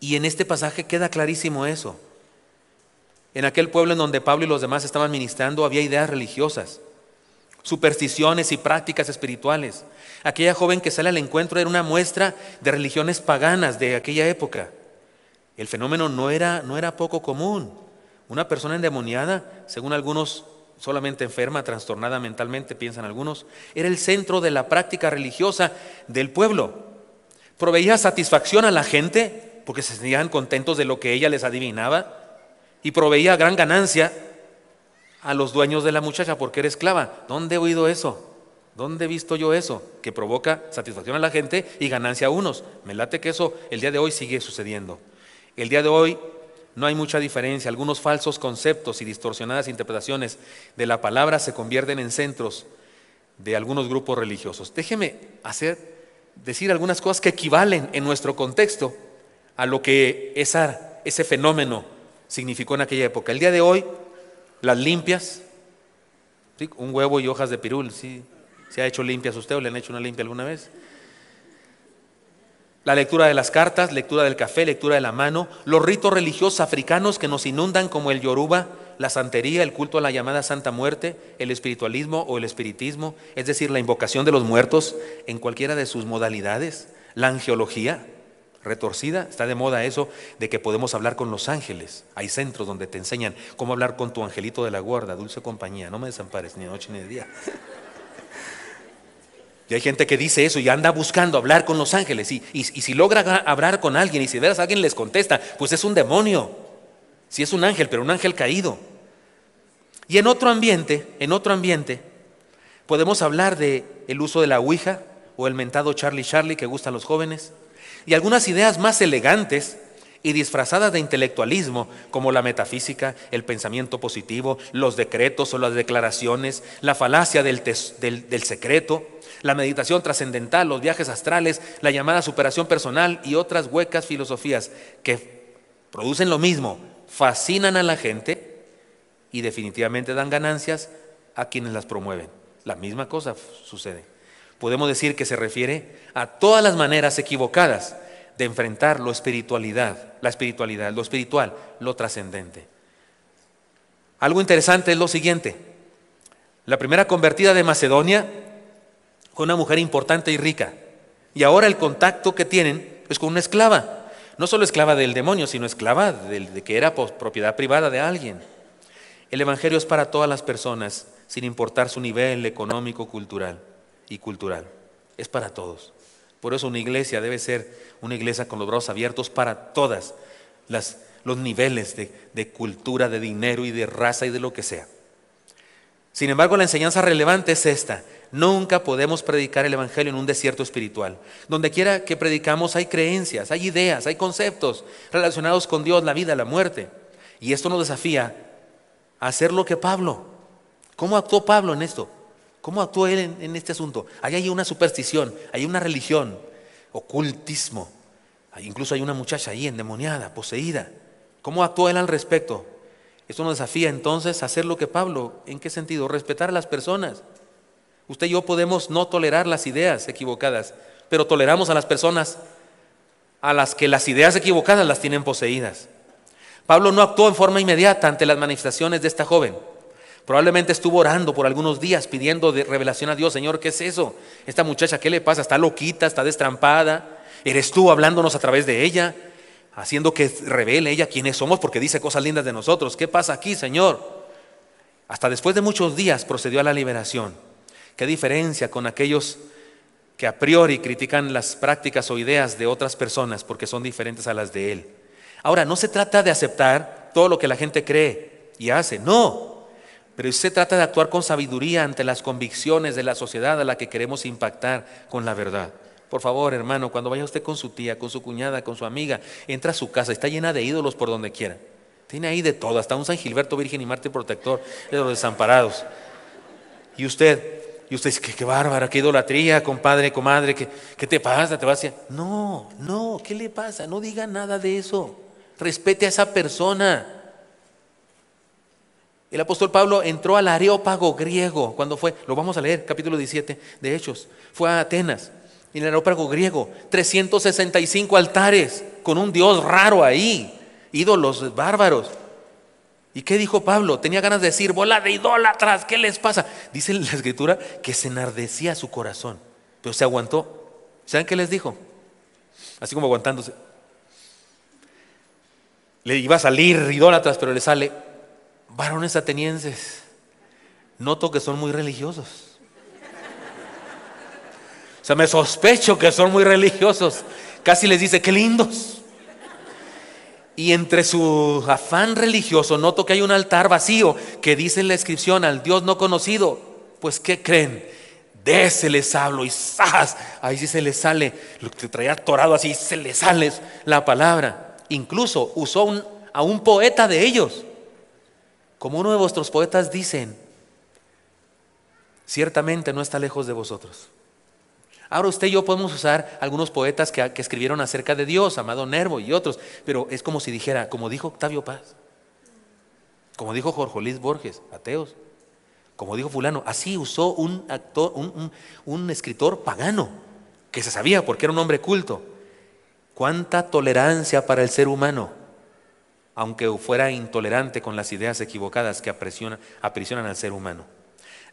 Y en este pasaje queda clarísimo eso. En aquel pueblo en donde Pablo y los demás estaban ministrando había ideas religiosas, supersticiones y prácticas espirituales. Aquella joven que sale al encuentro era una muestra de religiones paganas de aquella época. El fenómeno no era poco común. Una persona endemoniada, según algunos, solamente enferma, trastornada mentalmente, piensan algunos, era el centro de la práctica religiosa del pueblo. Proveía satisfacción a la gente porque se sentían contentos de lo que ella les adivinaba, y proveía gran ganancia a los dueños de la muchacha porque era esclava. ¿Dónde he oído eso? ¿Dónde he visto yo eso? Que provoca satisfacción a la gente y ganancia a unos. Me late que eso el día de hoy sigue sucediendo. El día de hoy no hay mucha diferencia. Algunos falsos conceptos y distorsionadas interpretaciones de la palabra se convierten en centros de algunos grupos religiosos. Déjeme decir algunas cosas que equivalen en nuestro contexto a lo que ese fenómeno significó en aquella época. El día de hoy, las limpias, ¿sí? Un huevo y hojas de pirul, ¿sí? ¿Se ha hecho limpias usted o le han hecho una limpia alguna vez? La lectura de las cartas, lectura del café, lectura de la mano, los ritos religiosos africanos que nos inundan como el yoruba, la santería, el culto a la llamada Santa Muerte, el espiritualismo o el espiritismo, es decir, la invocación de los muertos en cualquiera de sus modalidades, la angiología retorcida, está de moda eso de que podemos hablar con los ángeles. Hay centros donde te enseñan cómo hablar con tu angelito de la guarda, dulce compañía, no me desampares ni de noche ni de día. Y hay gente que dice eso y anda buscando hablar con los ángeles y si logra hablar con alguien y si de veras alguien les contesta, pues es un demonio. Si es un ángel, pero un ángel caído. Y en otro ambiente, podemos hablar de el uso de la ouija o el mentado Charlie que gusta a los jóvenes y algunas ideas más elegantes y disfrazadas de intelectualismo, como la metafísica, el pensamiento positivo, los decretos o las declaraciones, la falacia del secreto, la meditación trascendental, los viajes astrales, la llamada superación personal y otras huecas filosofías que producen lo mismo, fascinan a la gente y definitivamente dan ganancias a quienes las promueven. La misma cosa sucede. Podemos decir que se refiere a todas las maneras equivocadas de enfrentar la espiritualidad, lo espiritual, lo trascendente. Algo interesante es lo siguiente: la primera convertida de Macedonia fue una mujer importante y rica, y ahora el contacto que tienen es con una esclava, no solo esclava del demonio, sino esclava de que era propiedad privada de alguien. El evangelio es para todas las personas, sin importar su nivel económico, cultural, es para todos. Por eso una iglesia debe ser una iglesia con los brazos abiertos para todas los niveles de cultura, de dinero y de raza y de lo que sea. Sin embargo, la enseñanza relevante es esta: nunca podemos predicar el evangelio en un desierto espiritual. Donde quiera que predicamos hay creencias, hay ideas, hay conceptos relacionados con Dios, la vida, la muerte. Y esto nos desafía a hacer lo que Pablo. ¿Cómo actuó Pablo en esto? ¿Cómo actuó él en este asunto? Hay una superstición, hay una religión, ocultismo. Incluso hay una muchacha ahí endemoniada, poseída. ¿Cómo actuó él al respecto? Esto nos desafía entonces a hacer lo que Pablo. ¿En qué sentido? Respetar a las personas. Usted y yo podemos no tolerar las ideas equivocadas, pero toleramos a las personas a las que las ideas equivocadas las tienen poseídas. Pablo no actuó en forma inmediata ante las manifestaciones de esta joven. Probablemente estuvo orando por algunos días pidiendo revelación a Dios. Señor, ¿qué es eso? Esta muchacha, ¿qué le pasa? ¿Está loquita? ¿Está destrampada? ¿Eres tú hablándonos a través de ella? Haciendo que revele ella quiénes somos, porque dice cosas lindas de nosotros. ¿Qué pasa aquí, Señor? Hasta después de muchos días procedió a la liberación. ¿Qué diferencia con aquellos que a priori critican las prácticas o ideas de otras personas porque son diferentes a las de él? Ahora, no se trata de aceptar todo lo que la gente cree y hace, no. Pero se trata de actuar con sabiduría ante las convicciones de la sociedad a la que queremos impactar con la verdad. Por favor, hermano, cuando vaya usted con su tía, con su cuñada, con su amiga, entra a su casa, está llena de ídolos por donde quiera. Tiene ahí de todo, hasta un San Gilberto Virgen y Mártir Protector de los desamparados. Y usted dice, qué bárbara, qué idolatría, compadre, comadre, ¿qué te pasa? ¿Te vas a decir? No, ¿qué le pasa? No diga nada de eso. Respete a esa persona. El apóstol Pablo entró al Areópago griego. ¿Cuándo fue? Lo vamos a leer, capítulo 17 de Hechos. Fue a Atenas. Y en el Areópago griego, 365 altares con un dios raro ahí, ídolos bárbaros. ¿Y qué dijo Pablo? Tenía ganas de decir, bola de idólatras, ¿qué les pasa? Dice la escritura que se enardecía su corazón, pero se aguantó. ¿Saben qué les dijo? Así como aguantándose. Le iba a salir idólatras, pero le sale: varones atenienses, noto que son muy religiosos. O sea, me sospecho que son muy religiosos. Casi les dice, qué lindos. Y entre su afán religioso noto que hay un altar vacío que dice en la inscripción: al Dios no conocido. Pues ¿qué creen? de ese les hablo, y ¡zas! Ahí sí se le sale, lo que traía atorado así, se le sale la palabra. Incluso usó a un poeta de ellos. Como uno de vuestros poetas dicen, ciertamente no está lejos de vosotros. Ahora usted y yo podemos usar algunos poetas que escribieron acerca de Dios, Amado Nervo y otros, pero es como si dijera, como dijo Octavio Paz, como dijo Jorge Luis Borges, ateos, como dijo fulano. Así usó un escritor pagano, que se sabía porque era un hombre culto. Cuánta tolerancia para el ser humano, aunque fuera intolerante con las ideas equivocadas que aprisionan al ser humano.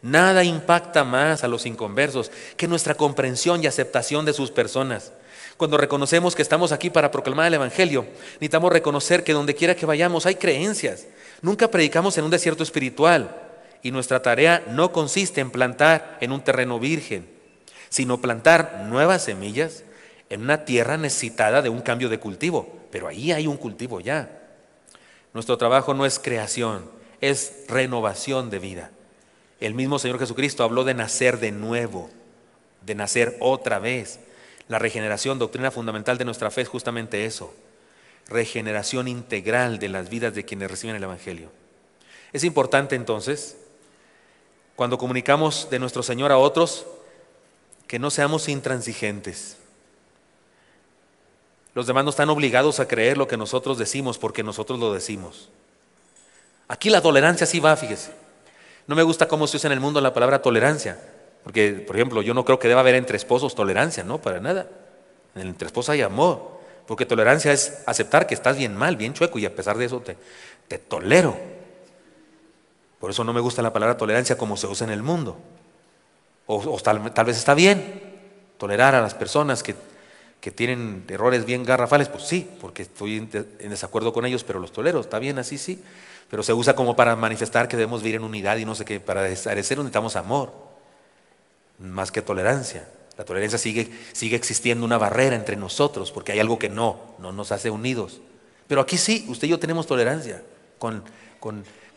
Nada impacta más a los inconversos que nuestra comprensión y aceptación de sus personas. Cuando reconocemos que estamos aquí para proclamar el Evangelio, necesitamos reconocer que donde quiera que vayamos hay creencias. Nunca predicamos en un desierto espiritual, y nuestra tarea no consiste en plantar en un terreno virgen, sino plantar nuevas semillas en una tierra necesitada de un cambio de cultivo. Pero ahí hay un cultivo ya. Nuestro trabajo no es creación, es renovación de vida. El mismo Señor Jesucristo habló de nacer de nuevo, de nacer otra vez. La regeneración, doctrina fundamental de nuestra fe, es justamente eso: regeneración integral de las vidas de quienes reciben el Evangelio. Es importante entonces, cuando comunicamos de nuestro Señor a otros, que no seamos intransigentes. Los demás no están obligados a creer lo que nosotros decimos porque nosotros lo decimos. Aquí la tolerancia sí va, fíjese. No me gusta cómo se usa en el mundo la palabra tolerancia, porque, por ejemplo, yo no creo que deba haber entre esposos tolerancia, no, para nada. Entre esposos hay amor, porque tolerancia es aceptar que estás bien mal, bien chueco, y a pesar de eso te tolero. Por eso no me gusta la palabra tolerancia como se usa en el mundo. O tal vez está bien tolerar a las personas que tienen errores bien garrafales, pues sí, porque estoy en desacuerdo con ellos, pero los tolero, está bien así, sí. Pero se usa como para manifestar que debemos vivir en unidad y no sé qué. Para desaparecer necesitamos amor, más que tolerancia. La tolerancia sigue existiendo una barrera entre nosotros, porque hay algo que no nos hace unidos. Pero aquí sí, usted y yo tenemos tolerancia con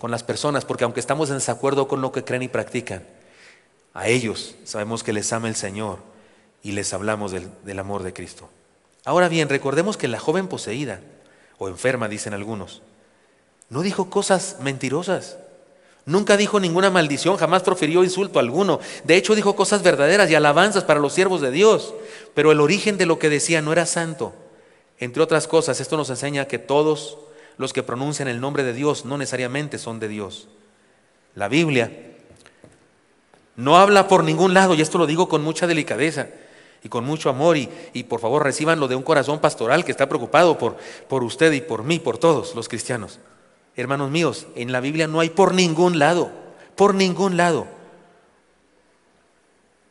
las personas, porque aunque estamos en desacuerdo con lo que creen y practican, a ellos sabemos que les ama el Señor y les hablamos del amor de Cristo. Ahora bien, recordemos que la joven poseída, o enferma dicen algunos, no dijo cosas mentirosas, nunca dijo ninguna maldición, jamás profirió insulto alguno. De hecho, dijo cosas verdaderas y alabanzas para los siervos de Dios, pero el origen de lo que decía no era santo. Entre otras cosas, esto nos enseña que todos los que pronuncian el nombre de Dios no necesariamente son de Dios. La Biblia no habla por ningún lado, y esto lo digo con mucha delicadeza y con mucho amor, y por favor recíbanlo de un corazón pastoral que está preocupado por usted y por mí, por todos los cristianos. Hermanos míos, en la Biblia no hay por ningún lado,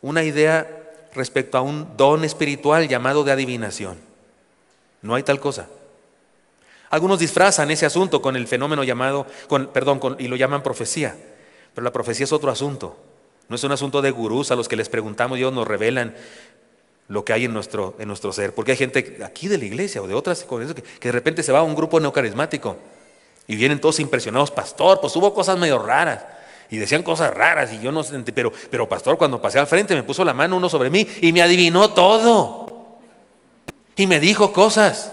una idea respecto a un don espiritual llamado de adivinación. No hay tal cosa. Algunos disfrazan ese asunto con el fenómeno y lo llaman profecía, pero la profecía es otro asunto. No es un asunto de gurús a los que les preguntamos y ellos nos revelan lo que hay en nuestro ser. Porque hay gente aquí de la iglesia o de otras que de repente se va a un grupo neocarismático y vienen todos impresionados. Pastor, pues hubo cosas medio raras y decían cosas raras y yo no sentí, pero pastor, cuando pasé al frente me puso la mano uno sobre mí y me adivinó todo y me dijo cosas.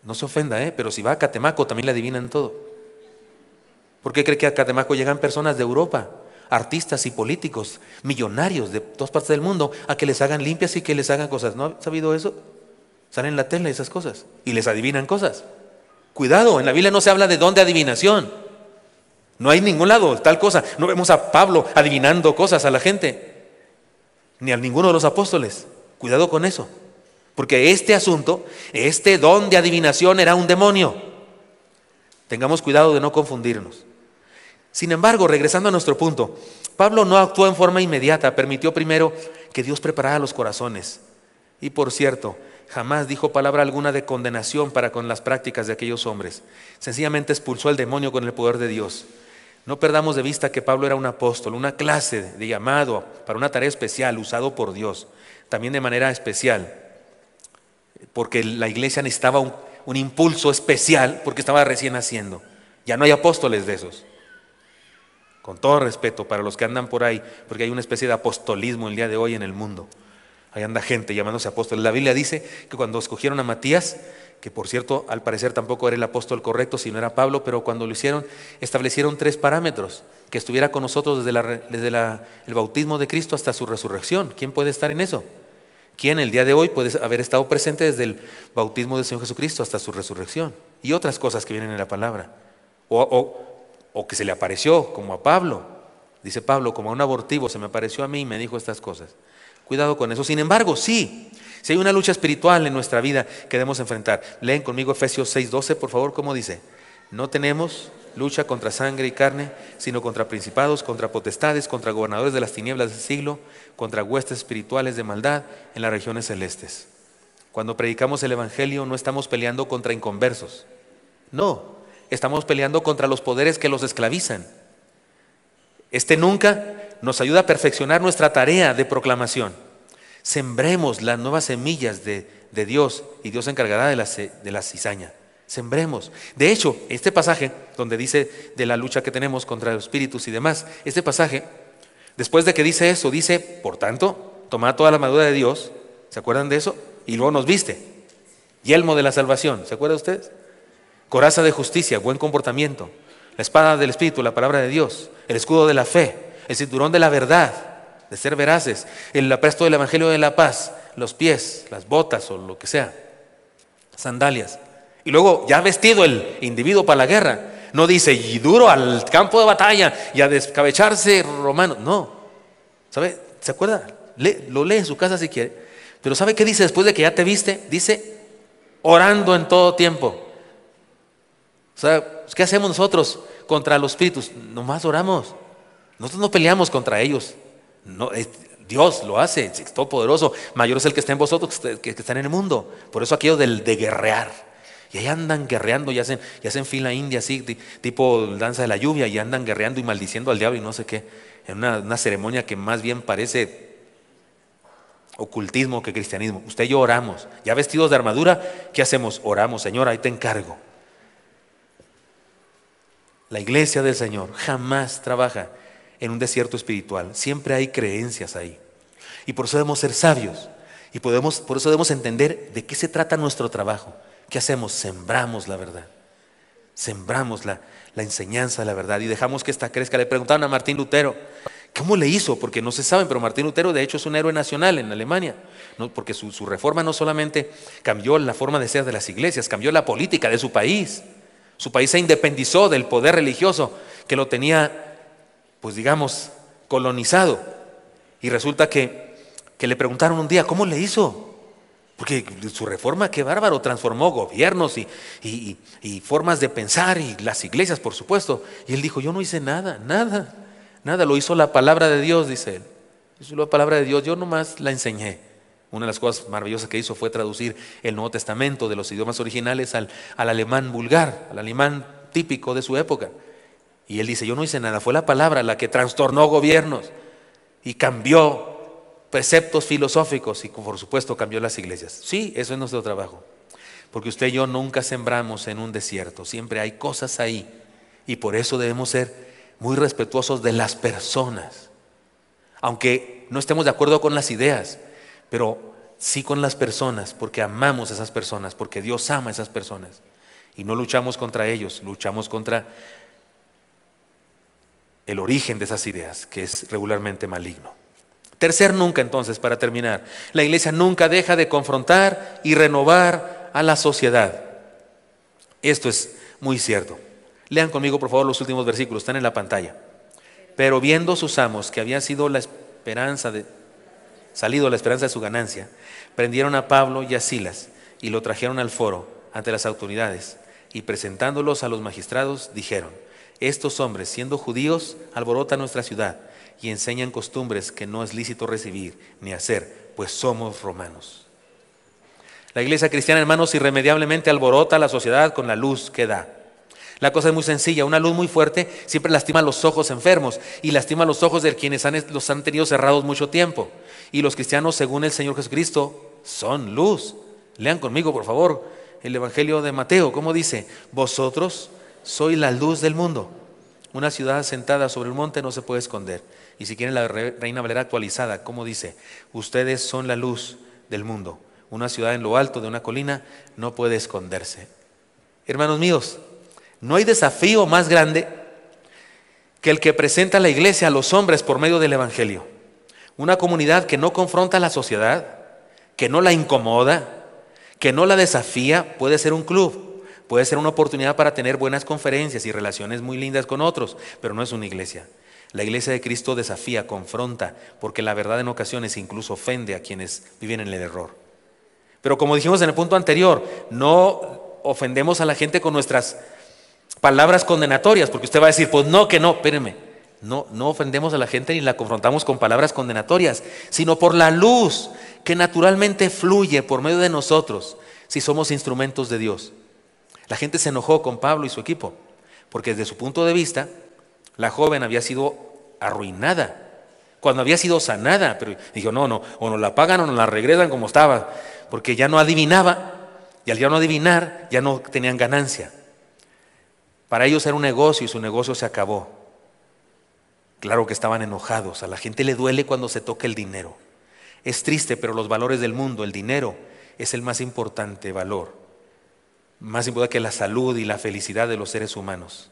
No se ofenda, pero si va a Catemaco también le adivinan todo. ¿Por qué cree que a Catemaco llegan personas de Europa, artistas y políticos, millonarios de todas partes del mundo, a que les hagan limpias y que les hagan cosas? ¿No ha sabido eso? Salen en la tele esas cosas y les adivinan cosas. Cuidado, en la Biblia no se habla de don de adivinación. No hay ningún lado tal cosa. No vemos a Pablo adivinando cosas a la gente, ni a ninguno de los apóstoles. Cuidado con eso, porque este asunto, este don de adivinación era un demonio. Tengamos cuidado de no confundirnos. Sin embargo, regresando a nuestro punto, Pablo no actuó en forma inmediata, permitió primero que Dios preparara los corazones. Y por cierto, jamás dijo palabra alguna de condenación para con las prácticas de aquellos hombres. Sencillamente expulsó al demonio con el poder de Dios. No perdamos de vista que Pablo era un apóstol, una clase de llamado para una tarea especial, usado por Dios, también de manera especial, porque la iglesia necesitaba un impulso especial, porque estaba recién naciendo. Ya no hay apóstoles de esos. con todo respeto para los que andan por ahí, porque hay una especie de apostolismo el día de hoy en el mundo. Ahí anda gente llamándose apóstoles. La Biblia dice que cuando escogieron a Matías, que por cierto al parecer tampoco era el apóstol correcto, sino era Pablo, pero cuando lo hicieron establecieron 3 parámetros: que estuviera con nosotros desde el bautismo de Cristo hasta su resurrección. ¿Quién puede estar en eso? ¿Quién el día de hoy puede haber estado presente desde el bautismo del Señor Jesucristo hasta su resurrección? Y otras cosas que vienen en la palabra. O que se le apareció, como a Pablo. Dice Pablo, como a un abortivo se me apareció a mí y me dijo estas cosas. Cuidado con eso. Sin embargo, sí, si hay una lucha espiritual en nuestra vida que debemos enfrentar. Leen conmigo Efesios 6:12, por favor, ¿cómo dice? No tenemos lucha contra sangre y carne, sino contra principados, contra potestades, contra gobernadores de las tinieblas del siglo, contra huestes espirituales de maldad en las regiones celestes. Cuando predicamos el Evangelio no estamos peleando contra inconversos. No, estamos peleando contra los poderes que los esclavizan. Nunca nos ayuda a perfeccionar nuestra tarea de proclamación. Sembremos las nuevas semillas de Dios, y Dios se encargará de la cizaña. Sembremos. De hecho, este pasaje donde dice de la lucha que tenemos contra los espíritus y demás, este pasaje, después de que dice eso, dice, por tanto, tomad toda la armadura de Dios. ¿Se acuerdan de eso? Y luego nos viste. Yelmo de la salvación. ¿Se acuerdan ustedes? Coraza de justicia, buen comportamiento. La espada del Espíritu, la palabra de Dios. El escudo de la fe. El cinturón de la verdad, de ser veraces. El apresto del Evangelio de la paz. Los pies, las botas o lo que sea. Sandalias. Y luego, ya vestido el individuo para la guerra, no dice, y duro al campo de batalla y a descabecharse romano. No. ¿Sabe? ¿Se acuerda? Lo lee en su casa si quiere. Pero ¿sabe qué dice después de que ya te viste? Dice, orando en todo tiempo. O sea, ¿qué hacemos nosotros contra los espíritus? Nomás oramos. Nosotros no peleamos contra ellos. No, Dios lo hace, es todopoderoso. Mayor es el que está en vosotros que está en el mundo. Por eso aquello de guerrear. Y ahí andan guerreando y hacen fila india así, tipo danza de la lluvia, y andan guerreando y maldiciendo al diablo y no sé qué. En una ceremonia que más bien parece ocultismo que cristianismo. Usted y yo oramos. Ya vestidos de armadura, ¿qué hacemos? Oramos. Señor, ahí te encargo. La iglesia del Señor jamás trabaja en un desierto espiritual. Siempre hay creencias ahí. Y por eso debemos ser sabios. Y por eso debemos entender de qué se trata nuestro trabajo. ¿Qué hacemos? Sembramos la verdad. Sembramos la enseñanza de la verdad y dejamos que esta crezca. Le preguntaban a Martín Lutero, ¿cómo le hizo? Porque no se saben, pero Martín Lutero de hecho es un héroe nacional en Alemania, ¿no? Porque su reforma no solamente cambió la forma de ser de las iglesias, cambió la política de su país. Su país se independizó del poder religioso que lo tenía, pues digamos, colonizado. Y resulta que le preguntaron un día, ¿cómo le hizo? Porque su reforma, qué bárbaro, transformó gobiernos y formas de pensar y las iglesias, por supuesto. Y él dijo, yo no hice nada, lo hizo la palabra de Dios, dice él. Hizo la palabra de Dios, yo nomás la enseñé. Una de las cosas maravillosas que hizo fue traducir el Nuevo Testamento de los idiomas originales al alemán vulgar, al alemán típico de su época. Y él dice, yo no hice nada, fue la palabra la que trastornó gobiernos y cambió preceptos filosóficos y por supuesto cambió las iglesias. Sí, eso es nuestro trabajo. Porque usted y yo nunca sembramos en un desierto, siempre hay cosas ahí. Y por eso debemos ser muy respetuosos de las personas. Aunque no estemos de acuerdo con las ideas, pero sí con las personas, porque amamos a esas personas, porque Dios ama a esas personas. Y no luchamos contra ellos, luchamos contra el origen de esas ideas, que es regularmente maligno. Tercer nunca, entonces, para terminar. La iglesia nunca deja de confrontar y renovar a la sociedad. Esto es muy cierto. Lean conmigo, por favor, los últimos versículos, están en la pantalla. Pero viendo sus amos que había sido salido la esperanza de su ganancia, prendieron a Pablo y a Silas y lo trajeron al foro ante las autoridades y presentándolos a los magistrados dijeron, estos hombres, siendo judíos, alborotan nuestra ciudad y enseñan costumbres que no es lícito recibir ni hacer, pues somos romanos. La iglesia cristiana, hermanos, irremediablemente alborota a la sociedad con la luz que da. La cosa es muy sencilla, una luz muy fuerte siempre lastima los ojos enfermos y lastima los ojos de quienes los han tenido cerrados mucho tiempo. Y los cristianos, según el Señor Jesucristo, son luz. Lean conmigo, por favor, el Evangelio de Mateo, ¿cómo dice? Vosotros sois la luz del mundo. Una ciudad asentada sobre un monte no se puede esconder. Y si quieren la Reina Valera actualizada, ¿cómo dice? Ustedes son la luz del mundo. Una ciudad en lo alto de una colina no puede esconderse. Hermanos míos, no hay desafío más grande que el que presenta la iglesia a los hombres por medio del evangelio. Una comunidad que no confronta a la sociedad, que no la incomoda, que no la desafía, puede ser un club, puede ser una oportunidad para tener buenas conferencias y relaciones muy lindas con otros, pero no es una iglesia. La iglesia de Cristo desafía, confronta, porque la verdad en ocasiones incluso ofende a quienes viven en el error. Pero como dijimos en el punto anterior, no ofendemos a la gente con nuestras palabras condenatorias, porque usted va a decir, pues no, que no, espéreme. No ofendemos a la gente ni la confrontamos con palabras condenatorias, sino por la luz que naturalmente fluye por medio de nosotros si somos instrumentos de Dios. La gente se enojó con Pablo y su equipo, porque desde su punto de vista, la joven había sido arruinada, cuando había sido sanada, pero dijo, no, o nos la pagan o nos la regresan como estaba, porque ya no adivinaba, y al ya no adivinar, ya no tenían ganancia. Para ellos era un negocio y su negocio se acabó. Claro que estaban enojados, a la gente le duele cuando se toca el dinero. Es triste, pero los valores del mundo, el dinero, es el más importante valor, más importante que la salud y la felicidad de los seres humanos.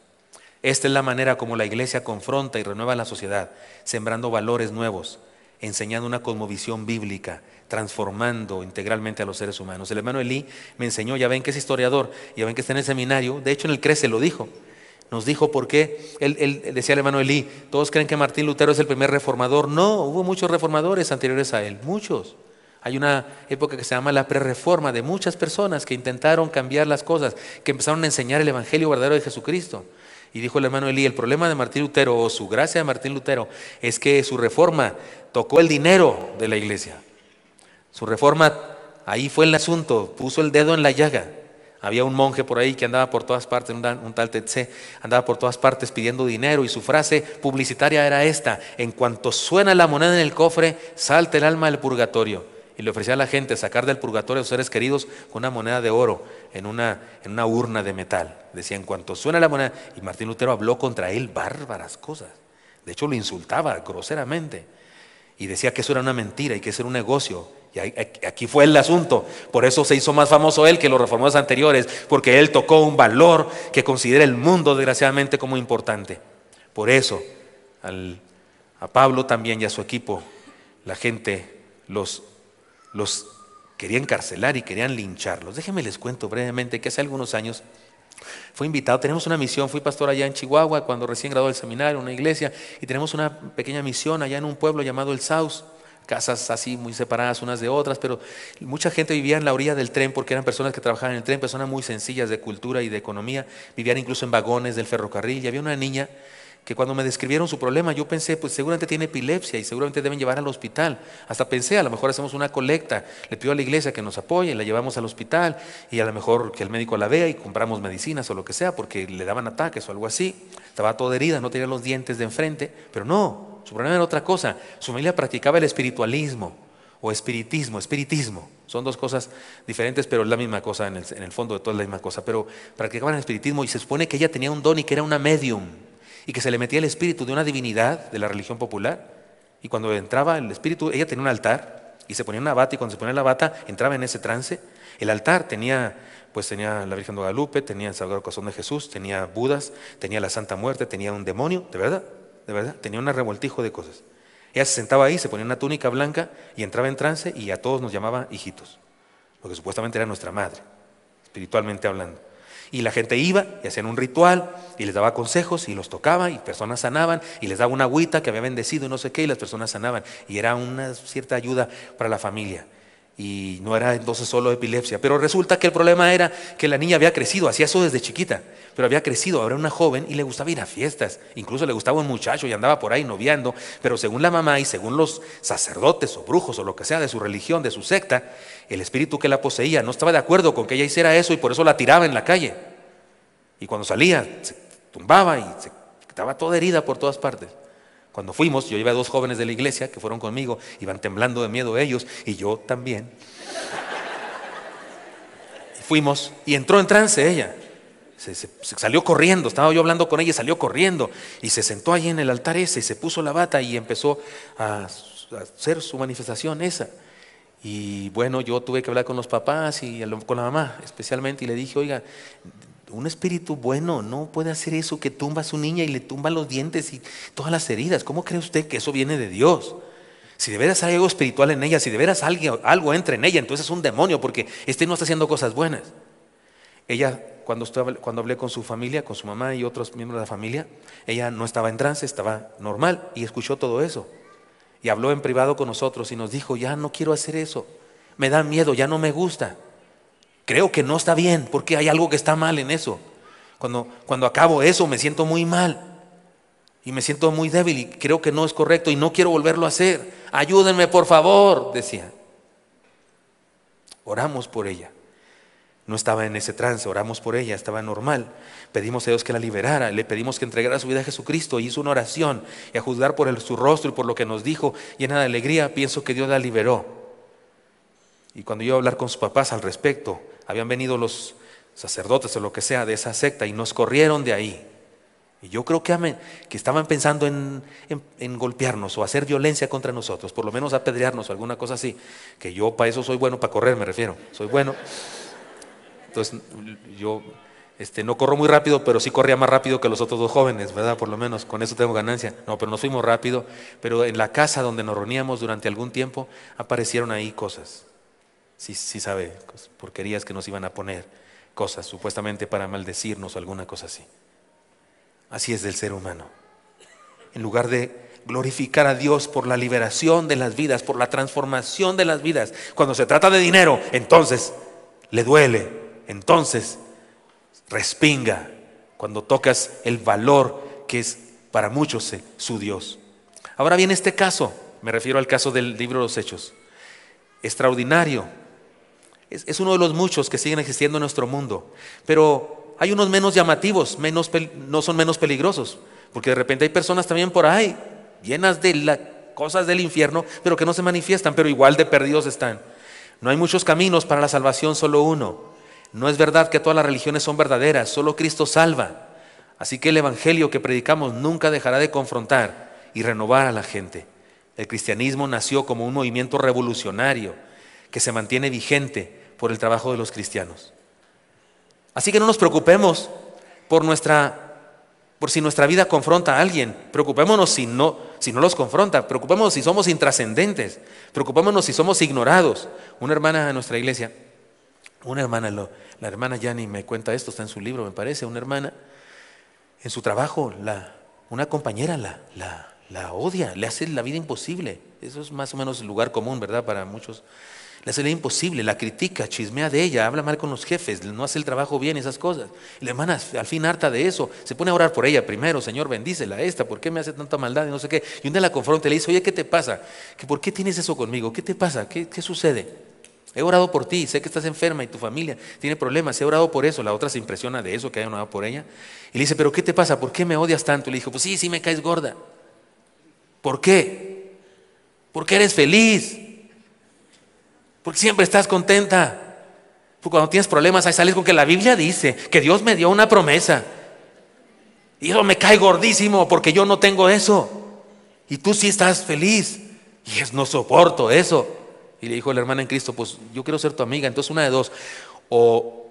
Esta es la manera como la iglesia confronta y renueva la sociedad, sembrando valores nuevos, enseñando una cosmovisión bíblica, transformando integralmente a los seres humanos. El hermano Elí me enseñó, ya ven que es historiador, ya ven que está en el seminario, de hecho en el CRECE lo dijo. Nos dijo por qué, él decía el hermano Elí, todos creen que Martín Lutero es el primer reformador. No, hubo muchos reformadores anteriores a él, muchos. Hay una época que se llama la prerreforma de muchas personas que intentaron cambiar las cosas, que empezaron a enseñar el evangelio verdadero de Jesucristo. Y dijo el hermano Elí, el problema de Martín Lutero o su gracia de Martín Lutero es que su reforma tocó el dinero de la iglesia. Su reforma, ahí fue el asunto, puso el dedo en la llaga. Había un monje por ahí que andaba por todas partes, un tal Tetsé, andaba por todas partes pidiendo dinero y su frase publicitaria era esta: en cuanto suena la moneda en el cofre, salta el alma del purgatorio. Y le ofrecía a la gente sacar del purgatorio a sus seres queridos con una moneda de oro en una urna de metal. Decía, en cuanto suena la moneda, y Martín Lutero habló contra él bárbaras cosas. De hecho lo insultaba groseramente y decía que eso era una mentira y que eso era un negocio. Y aquí fue el asunto. Por eso se hizo más famoso él que los reformadores anteriores, porque él tocó un valor que considera el mundo desgraciadamente como importante. Por eso a Pablo también y a su equipo la gente los quería encarcelar y querían lincharlos. Déjenme les cuento brevemente que hace algunos años fui invitado, tenemos una misión, fui pastor allá en Chihuahua cuando recién gradué del seminario, una iglesia, y tenemos una pequeña misión allá en un pueblo llamado El Saus. Casas así muy separadas unas de otras, pero mucha gente vivía en la orilla del tren porque eran personas que trabajaban en el tren, personas muy sencillas de cultura y de economía, vivían incluso en vagones del ferrocarril. Y había una niña que cuando me describieron su problema, yo pensé, pues seguramente tiene epilepsia y seguramente deben llevar al hospital. Hasta pensé, a lo mejor hacemos una colecta, le pido a la iglesia que nos apoye, la llevamos al hospital y a lo mejor que el médico la vea y compramos medicinas o lo que sea, porque le daban ataques o algo así. Estaba toda herida, no tenía los dientes de enfrente, pero no, su problema era otra cosa. Su familia practicaba el espiritualismo o espiritismo. Son dos cosas diferentes, pero es la misma cosa, en el fondo de todo es la misma cosa. Pero practicaban el espiritismo y se supone que ella tenía un don y que era una medium, y que se le metía el espíritu de una divinidad de la religión popular. Y cuando entraba el espíritu, ella tenía un altar y se ponía una bata, y cuando se ponía la bata entraba en ese trance. El altar tenía la Virgen de Guadalupe, tenía el Sagrado Corazón de Jesús, tenía Budas, tenía la Santa Muerte, tenía un demonio, de verdad, tenía un revoltijo de cosas. Ella se sentaba ahí, se ponía una túnica blanca y entraba en trance y a todos nos llamaba hijitos, porque supuestamente era nuestra madre, espiritualmente hablando. Y la gente iba y hacían un ritual y les daba consejos y los tocaba y personas sanaban y les daba una agüita que había bendecido y no sé qué, y las personas sanaban. Y era una cierta ayuda para la familia. Y no era entonces solo epilepsia. Pero resulta que el problema era que la niña había crecido, hacía eso desde chiquita, pero había crecido, ahora era una joven y le gustaba ir a fiestas. Incluso le gustaba un muchacho y andaba por ahí noviando. Pero según la mamá y según los sacerdotes o brujos o lo que sea de su religión, de su secta, el espíritu que la poseía no estaba de acuerdo con que ella hiciera eso y por eso la tiraba en la calle. Y cuando salía se tumbaba y se estaba toda herida por todas partes. Cuando fuimos, yo llevé a 2 jóvenes de la iglesia que fueron conmigo, iban temblando de miedo ellos y yo también. Y fuimos y entró en trance ella. Se salió corriendo, estaba yo hablando con ella y salió corriendo y se sentó allí en el altar ese y se puso la bata y empezó a hacer su manifestación esa. Y bueno, yo tuve que hablar con los papás y con la mamá especialmente y le dije, oiga, un espíritu bueno no puede hacer eso, que tumba a su niña y le tumba los dientes y todas las heridas. ¿Cómo cree usted que eso viene de Dios? Si de veras hay algo espiritual en ella, si de veras algo entra en ella, entonces es un demonio porque no está haciendo cosas buenas. Ella, cuando hablé con su familia, con su mamá y otros miembros de la familia, ella no estaba en trance, estaba normal y escuchó todo eso. Y habló en privado con nosotros y nos dijo, ya no quiero hacer eso, me da miedo, ya no me gusta. Creo que no está bien porque hay algo que está mal en eso. Cuando acabo eso me siento muy mal y me siento muy débil y creo que no es correcto y no quiero volverlo a hacer. Ayúdenme por favor, decía. Oramos por ella. No estaba en ese trance, oramos por ella, estaba normal. Pedimos a Dios que la liberara, le pedimos que entregara su vida a Jesucristo. Hizo una oración y a juzgar por su rostro y por lo que nos dijo, llena de alegría, pienso que Dios la liberó. Y cuando yo iba a hablar con sus papás al respecto, habían venido los sacerdotes o lo que sea de esa secta y nos corrieron de ahí. Y yo creo que estaban pensando en golpearnos o hacer violencia contra nosotros, por lo menos apedrearnos o alguna cosa así. Que yo para eso soy bueno, para correr me refiero, soy bueno. Entonces yo no corro muy rápido, pero sí corría más rápido que los otros dos jóvenes, ¿verdad? Por lo menos con eso tengo ganancia. No, pero nos fuimos rápido. Pero en la casa donde nos reuníamos durante algún tiempo aparecieron ahí cosas. Sí sabe, porquerías que nos iban a poner, cosas supuestamente para maldecirnos o alguna cosa así. Así es del ser humano. En lugar de glorificar a Dios por la liberación de las vidas, por la transformación de las vidas, cuando se trata de dinero, entonces le duele. Entonces respinga cuando tocas el valor que es para muchos su Dios. Ahora bien, este caso, me refiero al caso del libro de los Hechos, extraordinario. Es uno de los muchos que siguen existiendo en nuestro mundo, pero hay unos menos llamativos, no son menos peligrosos, porque de repente hay personas también por ahí llenas de cosas del infierno, pero que no se manifiestan, pero igual de perdidos están. No hay muchos caminos para la salvación, solo uno. No es verdad que todas las religiones son verdaderas, solo Cristo salva. Así que el evangelio que predicamos nunca dejará de confrontar y renovar a la gente. El cristianismo nació como un movimiento revolucionario que se mantiene vigente por el trabajo de los cristianos. Así que no nos preocupemos por si nuestra vida confronta a alguien. Preocupémonos si no los confronta. Preocupémonos si somos intrascendentes. Preocupémonos si somos ignorados. Una hermana de nuestra iglesia, la hermana Yani me cuenta esto, está en su libro me parece, una hermana en su trabajo, una compañera la odia, le hace la vida imposible. Eso es más o menos el lugar común, ¿verdad? Para muchos. Le hace la vida imposible, la critica, chismea de ella, habla mal con los jefes, no hace el trabajo bien, esas cosas. Y la hermana al fin harta de eso, se pone a orar por ella primero, Señor bendícela ¿por qué me hace tanta maldad? Y no sé qué. Y un día la confronta y le dice, oye, ¿qué te pasa? ¿Por qué tienes eso conmigo? ¿Qué te pasa? ¿Qué sucede? He orado por ti, sé que estás enferma y tu familia tiene problemas, he orado por eso. La otra se impresiona de eso, que haya orado por ella. Y le dice, ¿pero qué te pasa? ¿Por qué me odias tanto? Y le dijo, pues sí me caes gorda. ¿Por qué? Porque eres feliz. Porque siempre estás contenta. Porque cuando tienes problemas ahí sales con que la Biblia dice que Dios me dio una promesa. Y eso me cae gordísimo porque yo no tengo eso. Y tú sí estás feliz. Y no soporto eso. Y le dijo la hermana en Cristo, pues yo quiero ser tu amiga. Entonces una de dos, o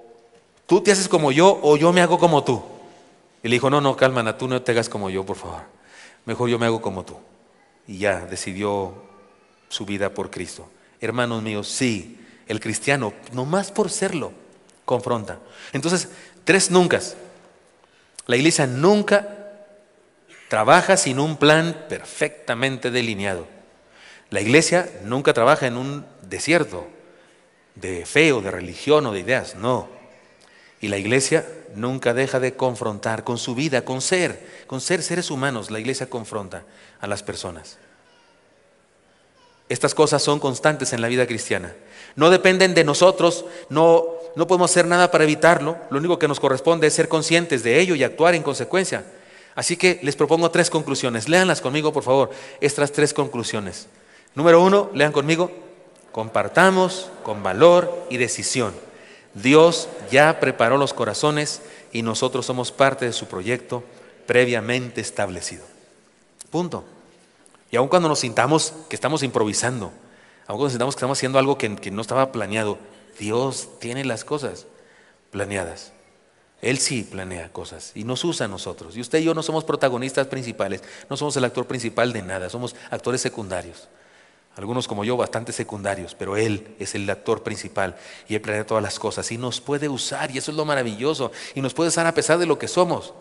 tú te haces como yo o yo me hago como tú. Y le dijo, no, cálmala, tú no te hagas como yo, por favor. Mejor yo me hago como tú. Y ya decidió su vida por Cristo. Hermanos míos, sí, el cristiano, nomás por serlo, confronta. Entonces, 3 nuncas. La iglesia nunca trabaja sin un plan perfectamente delineado. La iglesia nunca trabaja en un desierto de fe o de religión o de ideas, no. Y la iglesia nunca deja de confrontar con su vida, con ser seres humanos. La iglesia confronta a las personas. Estas cosas son constantes en la vida cristiana. No dependen de nosotros, no podemos hacer nada para evitarlo. Lo único que nos corresponde es ser conscientes de ello y actuar en consecuencia. Así que les propongo 3 conclusiones. Léanlas conmigo, por favor, estas 3 conclusiones. Número 1, lean conmigo. Compartamos con valor y decisión. Dios ya preparó los corazones y nosotros somos parte de su proyecto previamente establecido. Punto. Y aun cuando nos sintamos que estamos improvisando, aun cuando nos sintamos que estamos haciendo algo que no estaba planeado, Dios tiene las cosas planeadas. Él sí planea cosas y nos usa a nosotros. Y usted y yo no somos protagonistas principales, no somos el actor principal de nada, somos actores secundarios. Algunos como yo bastante secundarios, pero Él es el actor principal y Él planea todas las cosas y nos puede usar, y eso es lo maravilloso, y nos puede usar a pesar de lo que somos,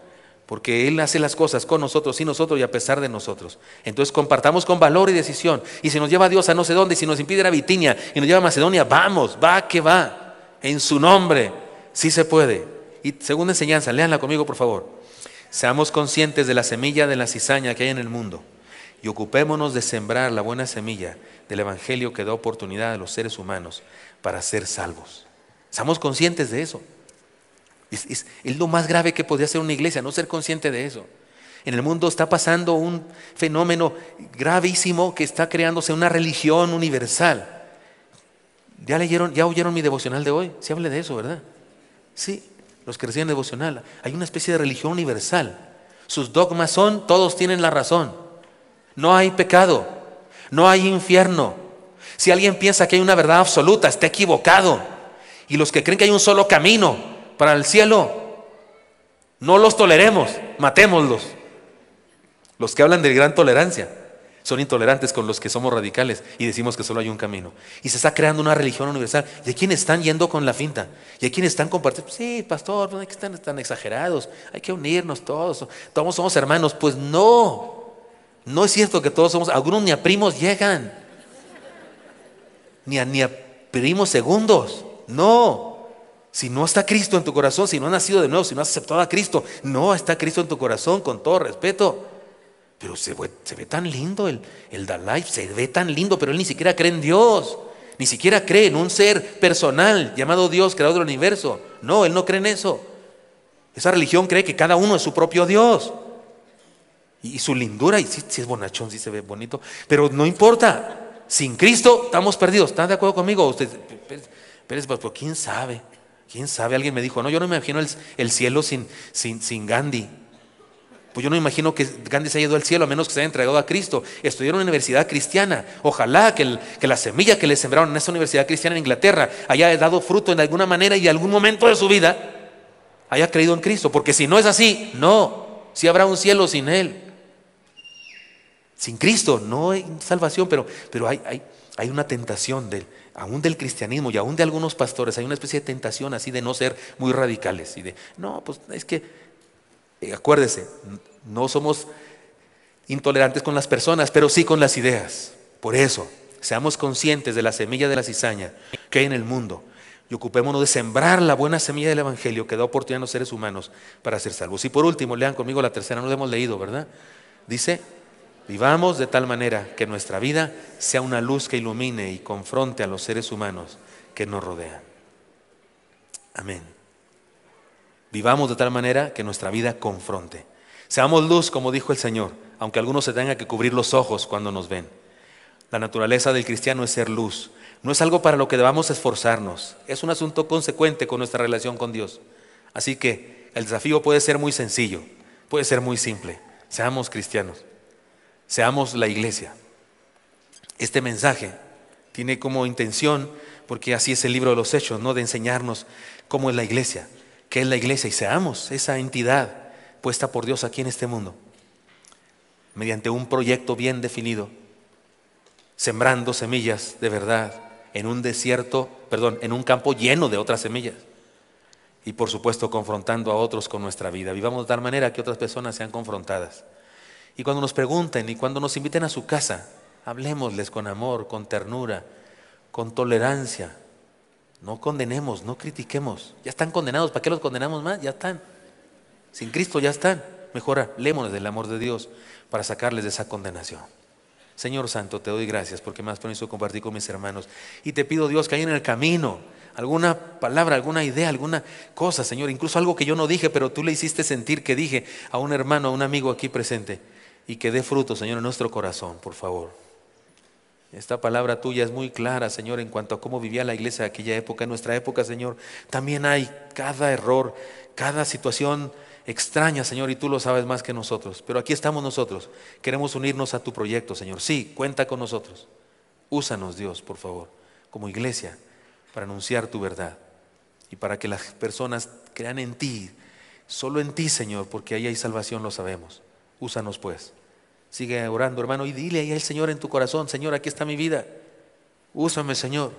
porque Él hace las cosas con nosotros y nosotros y a pesar de nosotros. Entonces compartamos con valor y decisión, y si nos lleva a Dios a no sé dónde, y si nos impide ir a Bitinia y nos lleva a Macedonia, vamos, va que va, en su nombre, sí se puede. Y segunda enseñanza, léanla conmigo por favor. Seamos conscientes de la semilla de la cizaña que hay en el mundo y ocupémonos de sembrar la buena semilla del Evangelio que da oportunidad a los seres humanos para ser salvos. Seamos conscientes de eso. Es lo más grave que podría hacer una iglesia, no ser consciente de eso. En el mundo está pasando un fenómeno gravísimo que está creándose una religión universal. ¿Ya oyeron mi devocional de hoy? Sí hablé de eso, ¿verdad? Sí, los que reciben devocional. Hay una especie de religión universal. Sus dogmas son, todos tienen la razón. No hay pecado, no hay infierno. Si alguien piensa que hay una verdad absoluta, está equivocado. Y los que creen que hay un solo camino para el cielo, no los toleremos, matémoslos. Los que hablan de gran tolerancia son intolerantes con los que somos radicales y decimos que solo hay un camino. Y se está creando una religión universal. Y hay quienes están yendo con la finta. Y hay quienes están compartiendo. Sí, pastor, no hay que estar tan exagerados. Hay que unirnos todos. Todos somos hermanos. Pues no. No es cierto que todos somos. Algunos ni a primos llegan. Ni a primos segundos. No. Si no está Cristo en tu corazón, si no has nacido de nuevo, si no has aceptado a Cristo, no está Cristo en tu corazón, con todo respeto. Pero se ve tan lindo el Dalai, se ve tan lindo, pero él ni siquiera cree en Dios, ni siquiera cree en un ser personal llamado Dios, creador del universo. No, él no cree en eso. Esa religión cree que cada uno es su propio Dios. Y su lindura, y sí es bonachón, sí se ve bonito, pero no importa. Sin Cristo estamos perdidos. ¿Están de acuerdo conmigo? Usted, pero ¿quién sabe? ¿Quién sabe? Alguien me dijo, no, yo no me imagino el cielo sin Gandhi. Pues yo no me imagino que Gandhi se haya ido al cielo a menos que se haya entregado a Cristo. Estudió en una universidad cristiana. Ojalá que la semilla que le sembraron en esa universidad cristiana en Inglaterra haya dado fruto en alguna manera y en algún momento de su vida haya creído en Cristo. Porque si no es así, no. Sí habrá un cielo sin Él. Sin Cristo no hay salvación, pero hay una tentación aún del cristianismo y aún de algunos pastores. Hay una especie de tentación así de no ser muy radicales y de, no, pues es que, acuérdese, no somos intolerantes con las personas, pero sí con las ideas. Por eso, seamos conscientes de la semilla de la cizaña que hay en el mundo y ocupémonos de sembrar la buena semilla del Evangelio que da oportunidad a los seres humanos para ser salvos. Y por último, lean conmigo la tercera, no la hemos leído, ¿verdad? Dice, vivamos de tal manera que nuestra vida sea una luz que ilumine y confronte a los seres humanos que nos rodean. Amén. Vivamos de tal manera que nuestra vida confronte. Seamos luz, como dijo el Señor, aunque algunos se tengan que cubrir los ojos cuando nos ven. La naturaleza del cristiano es ser luz. No es algo para lo que debamos esforzarnos. Es un asunto consecuente con nuestra relación con Dios. Así que el desafío puede ser muy sencillo, puede ser muy simple. Seamos cristianos. Seamos la iglesia. Este mensaje tiene como intención, porque así es el libro de los Hechos, ¿no?, de enseñarnos cómo es la iglesia, qué es la iglesia, y seamos esa entidad puesta por Dios aquí en este mundo, mediante un proyecto bien definido, sembrando semillas de verdad en un campo lleno de otras semillas, y por supuesto confrontando a otros con nuestra vida. Vivamos de tal manera que otras personas sean confrontadas. Y cuando nos pregunten y cuando nos inviten a su casa, hablemosles con amor, con ternura, con tolerancia. No condenemos, no critiquemos. Ya están condenados, ¿para qué los condenamos más? Ya están. Sin Cristo ya están. Mejor hablémonos del amor de Dios para sacarles de esa condenación. Señor Santo, te doy gracias porque me has permitido compartir con mis hermanos. Y te pido, Dios, que hay en el camino alguna palabra, alguna idea, alguna cosa, Señor, incluso algo que yo no dije, pero tú le hiciste sentir que dije a un hermano, a un amigo aquí presente. Y que dé fruto, Señor, en nuestro corazón, por favor. Esta palabra tuya es muy clara, Señor, en cuanto a cómo vivía la iglesia de aquella época. En nuestra época, Señor, también hay cada error, cada situación extraña, Señor, y tú lo sabes más que nosotros. Pero aquí estamos nosotros. Queremos unirnos a tu proyecto, Señor. Sí, cuenta con nosotros. Úsanos, Dios, por favor, como iglesia, para anunciar tu verdad y para que las personas crean en ti, solo en ti, Señor, porque ahí hay salvación, lo sabemos. Úsanos, pues. Sigue orando, hermano, y dile ahí al Señor en tu corazón: Señor, aquí está mi vida, úsame, Señor.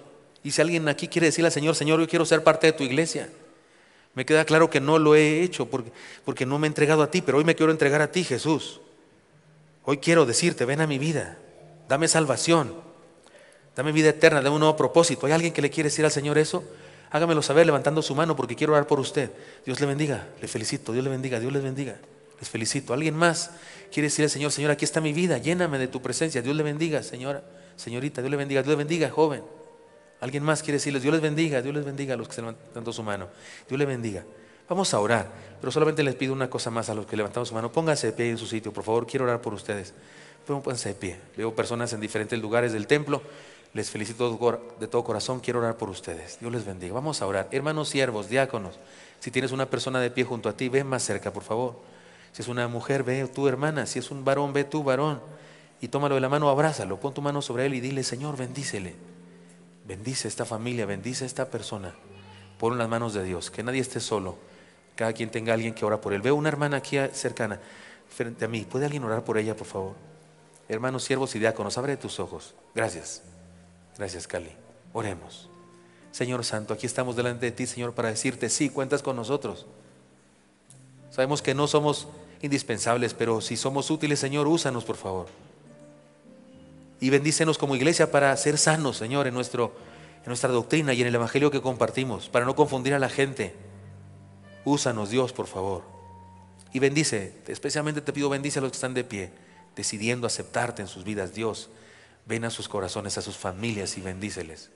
Y si alguien aquí quiere decirle al Señor: Señor, yo quiero ser parte de tu iglesia. Me queda claro que no lo he hecho porque no me he entregado a ti, pero hoy me quiero entregar a ti, Jesús. Hoy quiero decirte: ven a mi vida, dame salvación, dame vida eterna, dame un nuevo propósito. ¿Hay alguien que le quiere decir al Señor eso? Hágamelo saber levantando su mano, porque quiero orar por usted. Dios le bendiga, le felicito, Dios le bendiga, Dios les bendiga. Les felicito. ¿Alguien más quiere decir al Señor: Señor, aquí está mi vida, lléname de tu presencia? Dios le bendiga, señora, señorita, Dios le bendiga, joven. ¿Alguien más quiere decirles: Dios les bendiga a los que están levantando su mano? Dios le bendiga. Vamos a orar, pero solamente les pido una cosa más a los que levantamos su mano. Pónganse de pie en su sitio, por favor, quiero orar por ustedes. Pónganse de pie. Veo personas en diferentes lugares del templo. Les felicito de todo corazón, quiero orar por ustedes. Dios les bendiga. Vamos a orar. Hermanos siervos, diáconos, si tienes una persona de pie junto a ti, ven más cerca, por favor. Si es una mujer, ve tu hermana. Si es un varón, ve tu varón. Y tómalo de la mano, abrázalo, pon tu mano sobre él y dile: Señor, bendícele. Bendice esta familia, bendice esta persona. Pon en las manos de Dios, que nadie esté solo. Cada quien tenga alguien que ora por él. Veo una hermana aquí cercana, frente a mí. ¿Puede alguien orar por ella, por favor? Hermanos, siervos y diáconos, abre tus ojos. Gracias. Gracias, Cali. Oremos. Señor Santo, aquí estamos delante de ti, Señor, para decirte: sí, cuentas con nosotros. Sabemos que no somos indispensables, pero si somos útiles, Señor, úsanos, por favor. Y bendícenos como iglesia para ser sanos, Señor, en nuestra doctrina y en el evangelio que compartimos, para no confundir a la gente. Úsanos, Dios, por favor. Y bendice, especialmente te pido, bendice a los que están de pie, decidiendo aceptarte en sus vidas. Dios, ven a sus corazones, a sus familias y bendíceles.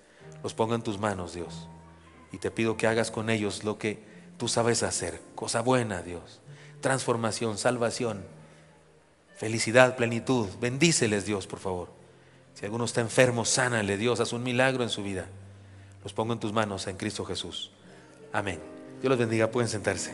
Los pongo en tus manos, Dios. Y te pido que hagas con ellos lo que tú sabes hacer. Cosa buena, Dios. Transformación, salvación, felicidad, plenitud. Bendíceles, Dios, por favor. Si alguno está enfermo, sánale, Dios. Haz un milagro en su vida. Los pongo en tus manos en Cristo Jesús. Amén. Dios los bendiga. Pueden sentarse.